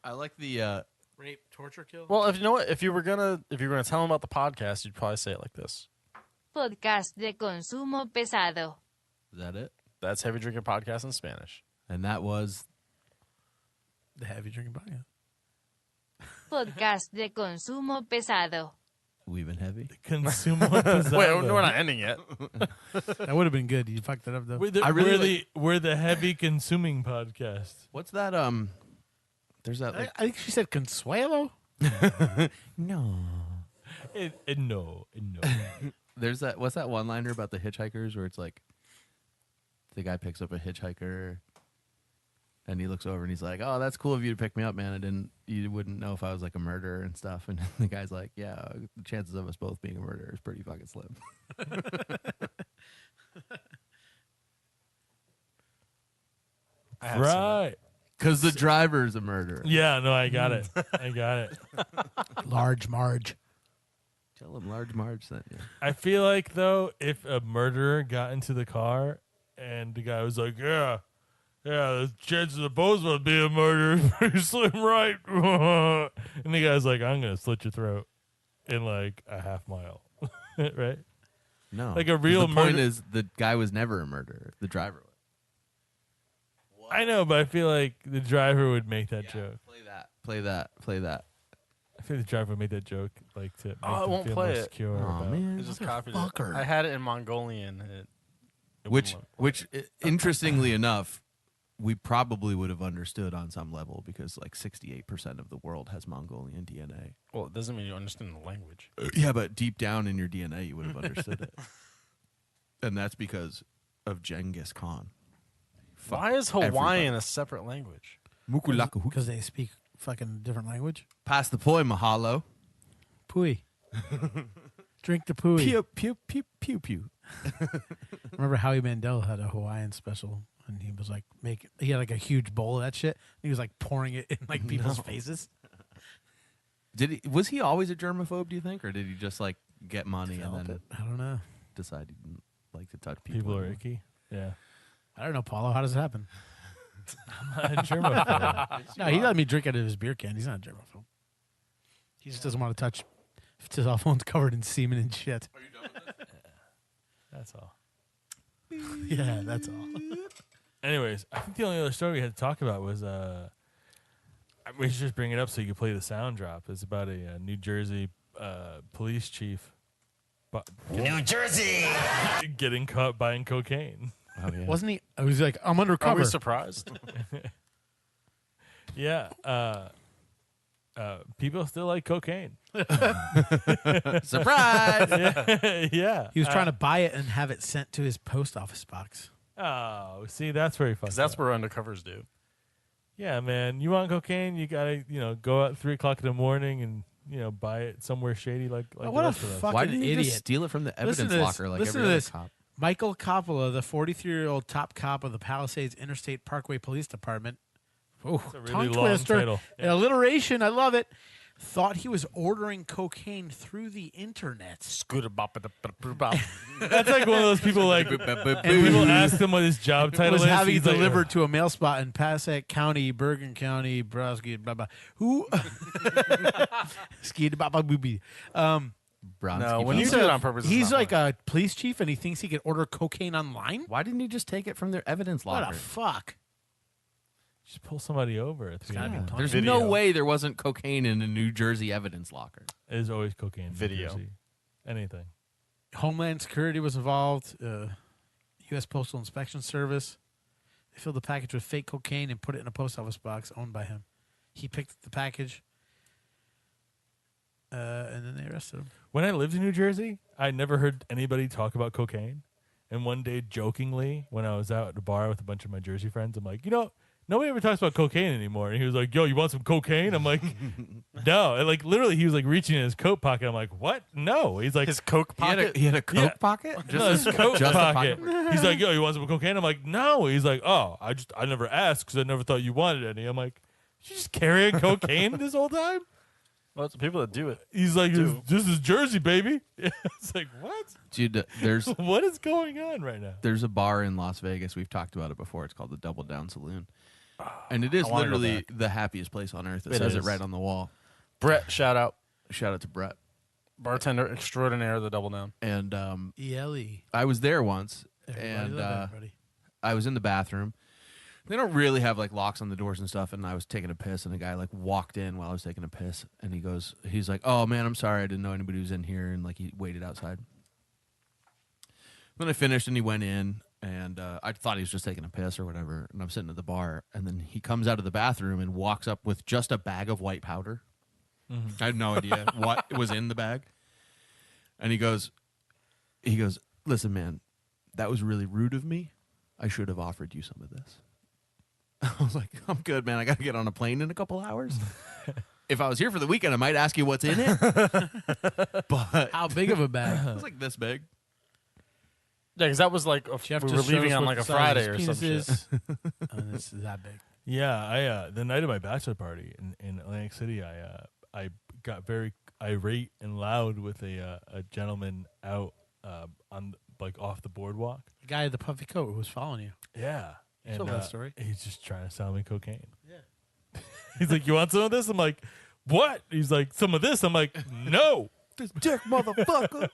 I like the. rape, torture, kill. Well, if you know what, if you were gonna tell them about the podcast, you'd probably say it like this. Podcast de consumo pesado. Is that it? That's Heavy Drinking Podcast in Spanish. And that was. The heavy drinking podcast. Podcast de consumo pesado. We've been heavy. Consumo Wait, pesado. we're not ending yet. That would have been good. You fucked it up though. We're the heavy consuming podcast. What's that? There's that. Like, I think she said Consuelo. no. No. There's that. What's that one liner about the hitchhikers where it's like the guy picks up a hitchhiker and he looks over and he's like, "Oh, that's cool of you to pick me up, man. You wouldn't know if I was like a murderer and stuff." And the guy's like, "Yeah, the chances of us both being a murderer is pretty fucking slim." Right. Because the driver's a murderer. Yeah, no, I got it. I got it. Large Marge. Tell him Large Marge sent you. I feel like though, if a murderer got into the car and the guy was like, "Yeah, the chances of both of us being a murderer is pretty slim, right?" And the guy's like, "I'm gonna slit your throat in like a half mile," right? No. Like a real The point murder- is the guy was never a murderer. The driver was. I know, but I feel like the driver would make that joke. Play that. I feel the driver would make that joke, like to make I them won't feel play more it. secure. Aw, about- man. I just copied it. Motherfucker. I had it in Mongolian. It Which, wouldn't interestingly enough, we probably would have understood on some level because like 68% of the world has Mongolian DNA. well, it doesn't mean you understand the language. Yeah, but deep down in your DNA, you would have understood it. And that's because of Genghis Khan. Why is Hawaiian everybody. a separate language? Because they speak fucking different language. Pass the poi, Mahalo. Pooey. Drink the pooey. Pew, pew, pew, pew, pew. Remember Howie Mandel had a Hawaiian special, and he was like he had like a huge bowl of that shit. And he was like pouring it in like people's faces. Was he always a germaphobe, do you think? Or did he just like get money Develop and then it. I don't know. decide he didn't like to touch people? People are anymore? icky. Yeah. I don't know, Paulo. How does it happen? I'm not a germaphobe. No, he let me drink out of his beer can. He's not a germaphobe. He just doesn't want to touch his cell phone's covered in semen and shit. That's all. Yeah, that's all. Anyways, I think the only other story we had to talk about was we should just bring it up so you can play the sound drop. It's about a New Jersey police chief. New Jersey! Getting caught buying cocaine. Oh, yeah. Wasn't he? I was like, I'm Are undercover. we surprised? Yeah. People still like cocaine. Surprise! Yeah. He was trying to buy it and have it sent to his post office box. Oh, see, that's where he fucked Because that's up. where undercovers do. Yeah, man. You want cocaine? You gotta, go out at 3 o'clock in the morning and buy it somewhere shady like what the a rest of us. fuck- Why Fucking didn't you idiot. just steal it from the Listen evidence to this. locker like Listen every to other this. cop? Michael Coppola, the 43-year-old top cop of the Palisades Interstate Parkway Police Department. Oh, a really tongue long twister. title. Yeah. Alliteration. I love it. Thought he was ordering cocaine through the internet. Scooter bop it bop. That's like one of those people like, and people ask him what his job title was is. having he's it like, delivered to a mail spot in Passaic County, Bergen County, Browski, blah blah. Who? Ski blah booby. No, when you He's do a- it on purpose, it's He's not like funny. a police chief, and he thinks he can order cocaine online. Why didn't he just take it from their evidence What locker? a fuck! just pull somebody over. At gotta be Yeah. plenty. There's Video. no way there wasn't cocaine in a New Jersey evidence locker. There's always cocaine. in New Video. Jersey. Anything. Homeland Security was involved. U.S. Postal Inspection Service. They filled the package with fake cocaine and put it in a post office box owned by him. He picked up the package, and then they arrested him. When I lived in New Jersey, I never heard anybody talk about cocaine. And one day, jokingly, when I was out at the bar with a bunch of my Jersey friends, I'm like, nobody ever talks about cocaine anymore. And he was like, yo, you want some cocaine? I'm like, no. And like literally, he was like reaching in his coat pocket. I'm like, what? No. He's like, His Coke pocket. He had a Coke pocket? no, his coat just a pocket. pocket. He's like, yo, you want some cocaine? I'm like, no. He's like, oh, I never asked because I never thought you wanted any. I'm like, you just carrying cocaine this whole time? Well, it's the people that do it. He's like, Do. this is Jersey, baby. It's like, what? Dude, there's What is going on right now? there's a bar in Las Vegas. We've talked about it before. It's called the Double Down Saloon. And it is I wanna go literally back. the happiest place on earth. It It says is. it right on the wall. Brett, shout out. Shout out to Brett. Bartender extraordinaire, the Double Down. And ELE. I was there once, Everybody and love everybody. I was in the bathroom. They don't really have like locks on the doors and stuff. And I was taking a piss, and a guy like walked in while I was taking a piss, and he's like, "Oh man, I'm sorry, I didn't know anybody was in here," and like he waited outside. Then I finished, and he went in, and I thought he was just taking a piss or whatever. And I'm sitting at the bar, and then he comes out of the bathroom and walks up with just a bag of white powder. I had no idea what was in the bag. And he goes, "Listen, man, that was really rude of me. I should have offered you some of this." I was like, "I'm good, man. I got to get on a plane in a couple hours. If I was here for the weekend, I might ask you what's in it." But How big of a bag? it was like this big. Yeah, because that was like Jeff we just were showed leaving us on what like a the size of Friday or his some penis shit. is. And this is that big. Yeah, I the night of my bachelor party in Atlantic City, I got very irate and loud with a gentleman out on like off the boardwalk. The guy in the puffy coat who was following you. Yeah, and told that story. he's just trying to sell me cocaine. Yeah, he's like, "You want some of this?" I'm like, "What?" He's like, "Some of this." I'm like, "No." This dick motherfucker.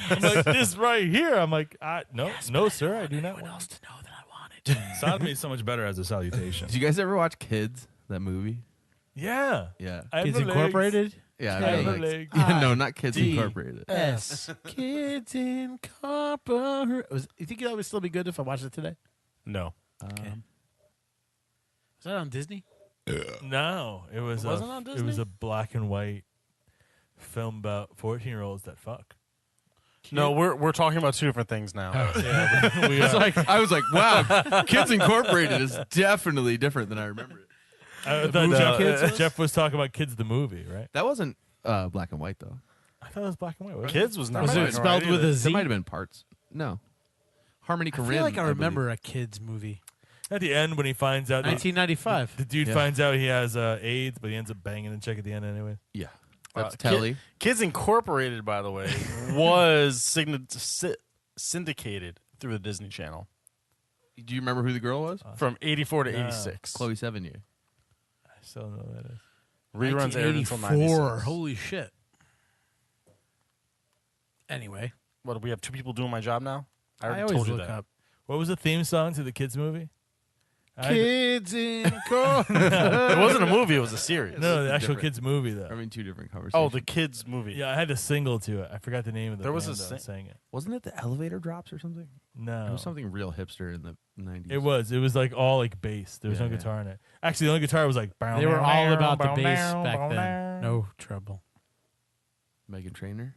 I'm like, "This right here." I'm like, "No, sir, I do not want." Else to know that I wanted. Sodomy is so much better as a salutation. Did you guys ever watch Kids? That movie? Yeah, Yeah. I have Kids no legs. Incorporated. Yeah. I I have no like- legs. Yeah, no, not Kids D. Incorporated. S. Kids Incorporated. You think that would still be good if I watched it today? No. Okay. Was that on Disney? No, it was It wasn't on It was Disney? a black and white film about 14-year-olds that fuck. No, we're talking about two different things now. I was like, wow, Kids Incorporated is definitely different than I remember it. I thought Jeff was talking about Kids the movie, right? That wasn't black and white, though. I thought it was black and white. wasn't Kids was not. Was black it and spelled white with either. a Z? There might have been parts. No. Harmony I Korine. feel like I believe. remember a kids movie. it? At the end, when he finds out, 1995. the dude Yeah. finds out he has AIDS, but he ends up banging the chick at the end anyway. Yeah. That's Kid- Telly. Kids Incorporated, by the way, was syndicated through the Disney Channel Do you remember who the girl was? from 84 to No. 86. Chloe Sevigny. I still don't know who that is. Reruns aired until 1984. 96. Holy shit. Anyway, What, do we have two people doing my job now? I I already always told you look that. up What was the theme song to the Kids movie? Kids Incorporated. It wasn't a movie, it was a series. No, the actual different. Kids movie though. I mean, two different conversations. Oh, the kids movie. Yeah, I had a single to it. I forgot the name of the There was band a that was saying it. Wasn't it the elevator drops or something? No, It was something real hipster in the 90s. It was like all like bass. There was Yeah, no yeah. guitar in it. Actually, the only guitar was like. They were all about the bass back then. No trouble. Megan Trainor.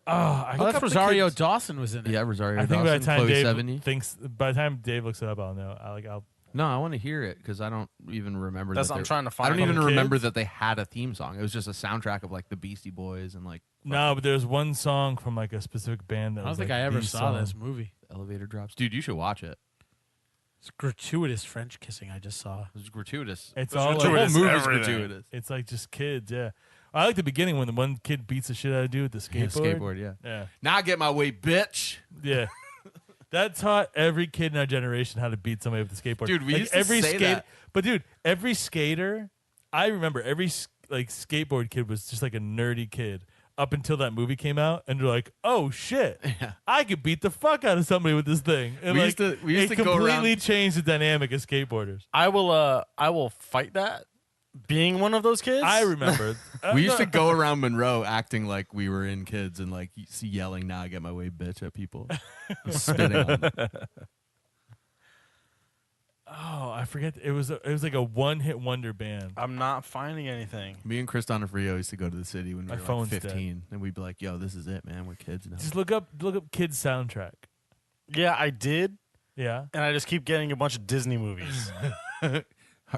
Oh, that's Rosario Dawson was in it. Yeah, Rosario I think by Dawson, the time Chloe Dave Sevigny. thinks, by the time Dave looks it up, I'll know. I'll. No, I want to hear it because I don't even remember. That's that what I'm they- trying to I find. don't on even the remember kids. that they had a theme song. It was just a soundtrack of like the Beastie Boys and like No, but there's one song from like a specific band that I don't was, think like, I ever the saw song. this movie. elevator drops. Dude, you should watch it. It's gratuitous French kissing I just saw. It was gratuitous. It's It's all The like, whole gratuitous. movie is everything. gratuitous. it's like just kids. Yeah, I like the beginning when the one kid beats the shit out of dude with the Yeah, skateboard. skateboard, yeah. Yeah, Now I get my way, bitch. yeah. That taught every kid in our generation how to beat somebody with the skateboard. Dude, we Like, used to every say that. But dude, every skater, I remember every like skateboard kid was just like a nerdy kid up until that movie came out, and they're like, "Oh shit, Yeah. I could beat the fuck out of somebody with this thing." And We like, used it to go completely around- changed the dynamic of skateboarders. I will fight that. Being one of those kids, I remember. We used to go around Monroe acting like we were in kids and like yelling, "Now I get my way, bitch," at people, spitting on them. Oh, I forget. It was like a one-hit wonder band. I'm not finding anything. Me and Chris Donofrio used to go to the city when we My were like phone's 15, and we'd be like, "Yo, this is it, man. We're kids now." Just look up kids soundtrack. Yeah, I did, Yeah. and I just keep getting a bunch of Disney movies.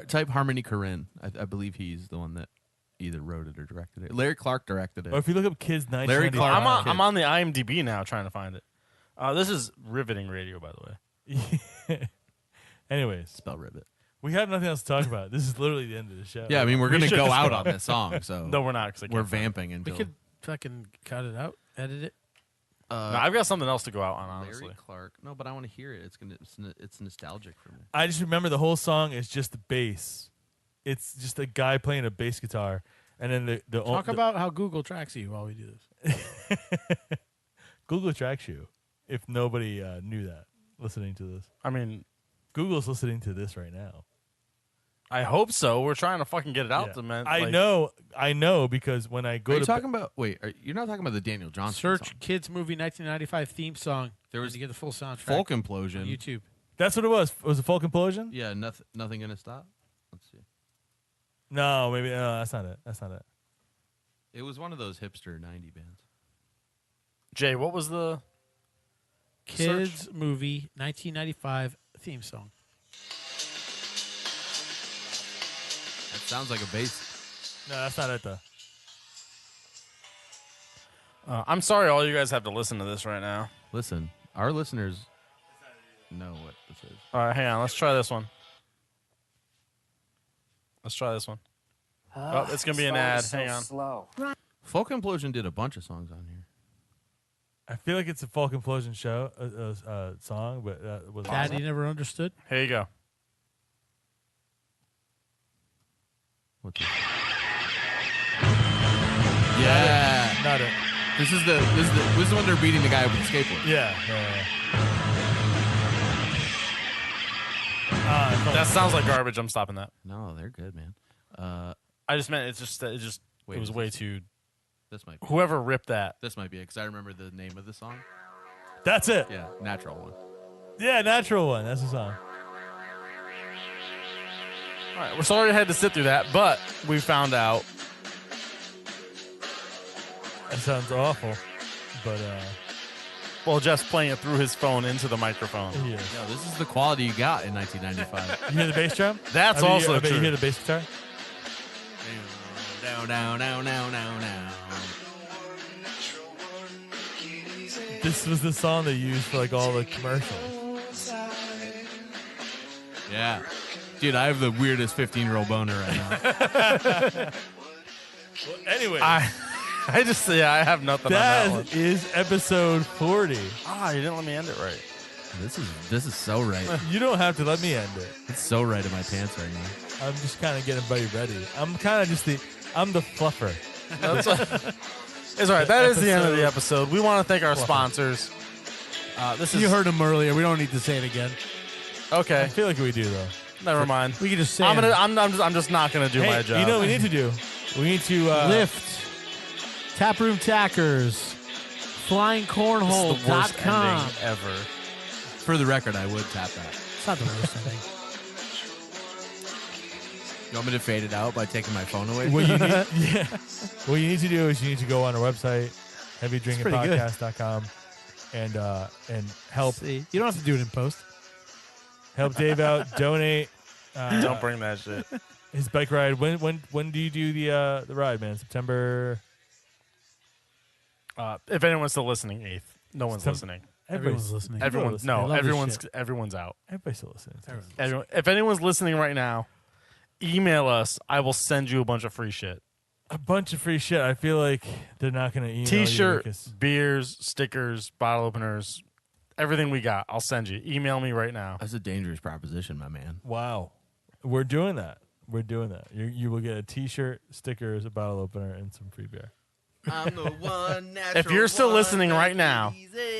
Type Harmony Korine. I believe he's the one that either wrote it or directed it. Larry Clark directed it. Or if you look up kids Larry 1995. Clark. I'm on the IMDb now trying to find it. This is riveting radio, by the way. Anyways, Spell ribbit. we have nothing else to talk about. This is literally the end of the show. Yeah, I mean, we're We going to should go just out go. on this song, so No, we're not. Cause I we're can't find it. vamping We until could fucking cut it out, edit it. No, I've got something else to go out on, honestly. Larry Clark. No, but I want to hear it. It's nostalgic for me. I just remember the whole song is just the bass. It's just a guy playing a bass guitar, and then the Talk about how Google tracks you while we do this. Google tracks you. If nobody knew that, listening to this, I mean, Google's listening to this right now. I hope so. We're trying to fucking get it out Yeah. to men. I know because when I go Are you to talking about? Wait, you're not talking about the Daniel Johnson Search song. kids movie 1995 theme song. There was to get the full soundtrack. Folk on Implosion. YouTube. that's what it was. Was it Folk Implosion? Yeah, nothing gonna stop. Let's see. No, maybe that's not it. That's not it. It was one of those hipster '90 bands. Jay, what was the Kids movie 1995 theme song. That sounds like a bass. No, that's not it though. I'm sorry, all you guys have to listen to this right now. Listen, our listeners know what this is. All right, hang on. Let's try this one. Let's try this one. Oh, it's gonna be an ad. Hang on. Folk Implosion did a bunch of songs on here. I feel like it's a Folk Implosion show song, but that was That you never understood? Here you go. What's this? Yeah, not it. this is the one they're beating the guy up with the skateboard. Yeah. That sounds like garbage. I'm stopping that. No, they're good, man. I just meant it Wait, was is way this- too. This might be. Whoever ripped that. This might be it because I remember the name of the song. That's it. Yeah, Natural One. Yeah, Natural One. That's the song. All right, we're sorry I had to sit through that, but we found out. That sounds awful, but Well, Jeff's playing it through his phone into the microphone. yeah. No, this is the quality you got in 1995. You hear the bass drum? That's I bet also I bet true. you hear the bass guitar? Down. This was the song they used for like all the commercials. Yeah. Dude, I have the weirdest 15-year-old boner right now. Well, anyway, I have nothing on that one. that is episode 40. You didn't let me end it right. This is so right. You don't have to let me end it. It's so right in my pants right now. I'm just kind of getting everybody ready. I'm kind of just I'm the fluffer. It's all right. That is the end of the episode. We want to thank our sponsors. This is You heard him earlier. We don't need to say it again. I okay. feel like we do though. Never mind. We can just say I'm just not gonna do Hey, my job. you know what we need to do? We need to Lift, Taproom Tackers, This is the worst FlyingCornhole.com. ending ever. For the record, I would tap that. It's not the worst ending. You want me to fade it out by taking my phone away? what you need, what you need to do is you need to go on our website, heavydrinkingpodcast.com, and help See, you don't have to do it in post. Dave out, donate Don't bring that shit. his bike ride. When do you do the ride, man? September. If anyone's still listening, 8th. No one's Some- listening. Everyone's listening. Everyone's listening. They no. love this Everyone's shit. everyone's out. Everybody's still listening. Everyone, if anyone's listening right now, email us. I will send you a bunch of free shit. A bunch of free shit. I feel like they're not going to email T-shirt, you. 'Cause beers, stickers, bottle openers, everything we got. I'll send you. Email me right now. That's a dangerous proposition, my man. Wow. We're doing that. You will get a T-shirt, stickers, a bottle opener, and some free beer. I'm the one If you're still listening right now,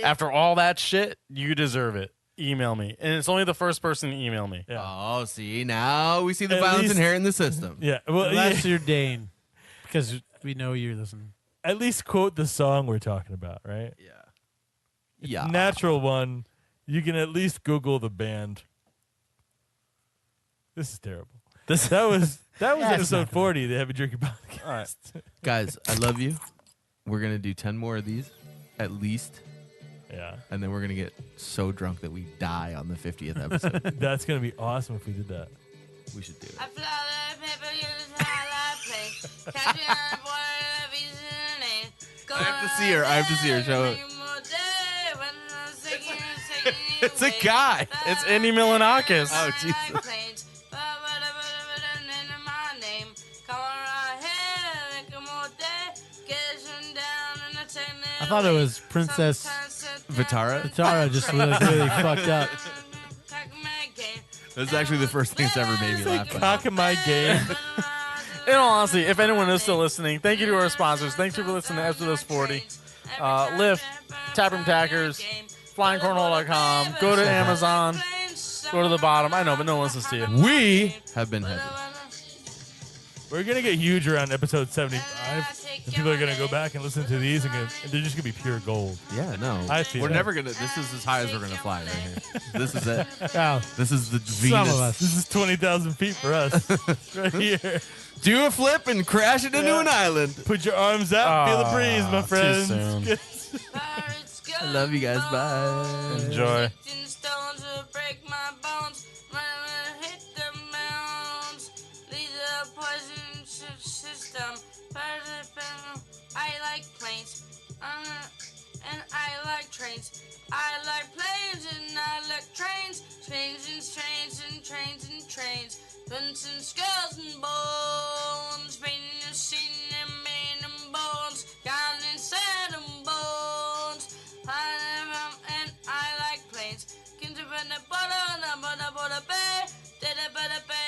after all that shit, you deserve it. Email me. And it's only the first person to email me. Yeah. Oh, see, now we see the At violence least- inherent in the system. Yeah. Well, Unless yeah, you're Dane, because we know you're listening. at least quote the song we're talking about, right? Yeah. Natural One. You can at least Google the band. This is terrible. This That was That's episode not gonna- 40, the Heavy Drinking Podcast. All right. Guys, I love you. We're going to do 10 more of these, at least. Yeah. And then we're going to get so drunk that we die on the 50th episode. That's going to be awesome if we did that. We should do it. I have to see her. I have to see her. Show it. It's a guy. It's Andy Milanakis. Oh, Jesus. I thought it was Princess Vitara? Tara just really fucked up. That's actually the first thing that's ever made me laugh. Cock in my game. In all honesty, if anyone is still listening, thank you to our sponsors. Thanks for listening to episode 40. Lyft, Taproom Tackers, FlyingCornhole.com. Go to Amazon. Go to the bottom. I know, but no one listens to you. We have been heavy. We're going to get huge around episode 75. And people are going to go back and listen to these, and they're just going to be pure gold. Yeah, no. I feel We're that. never going to. This is as high as we're going to fly right here. This is it. Wow. This is the Some Venus. of us. This is 20,000 feet for us. right here. Do a flip and crash it into an island. Put your arms out. Feel the breeze, my Too friends. soon. I love you guys. Bye. Enjoy. I like planes, and I like trains. I like planes and I like trains. Trains and trains and trains and trains. Guns and skulls and bones. Painting and seeing and main and bones. Gone inside and bones. And I like planes. Can you put the butter on the butter bay? Did a butter bay?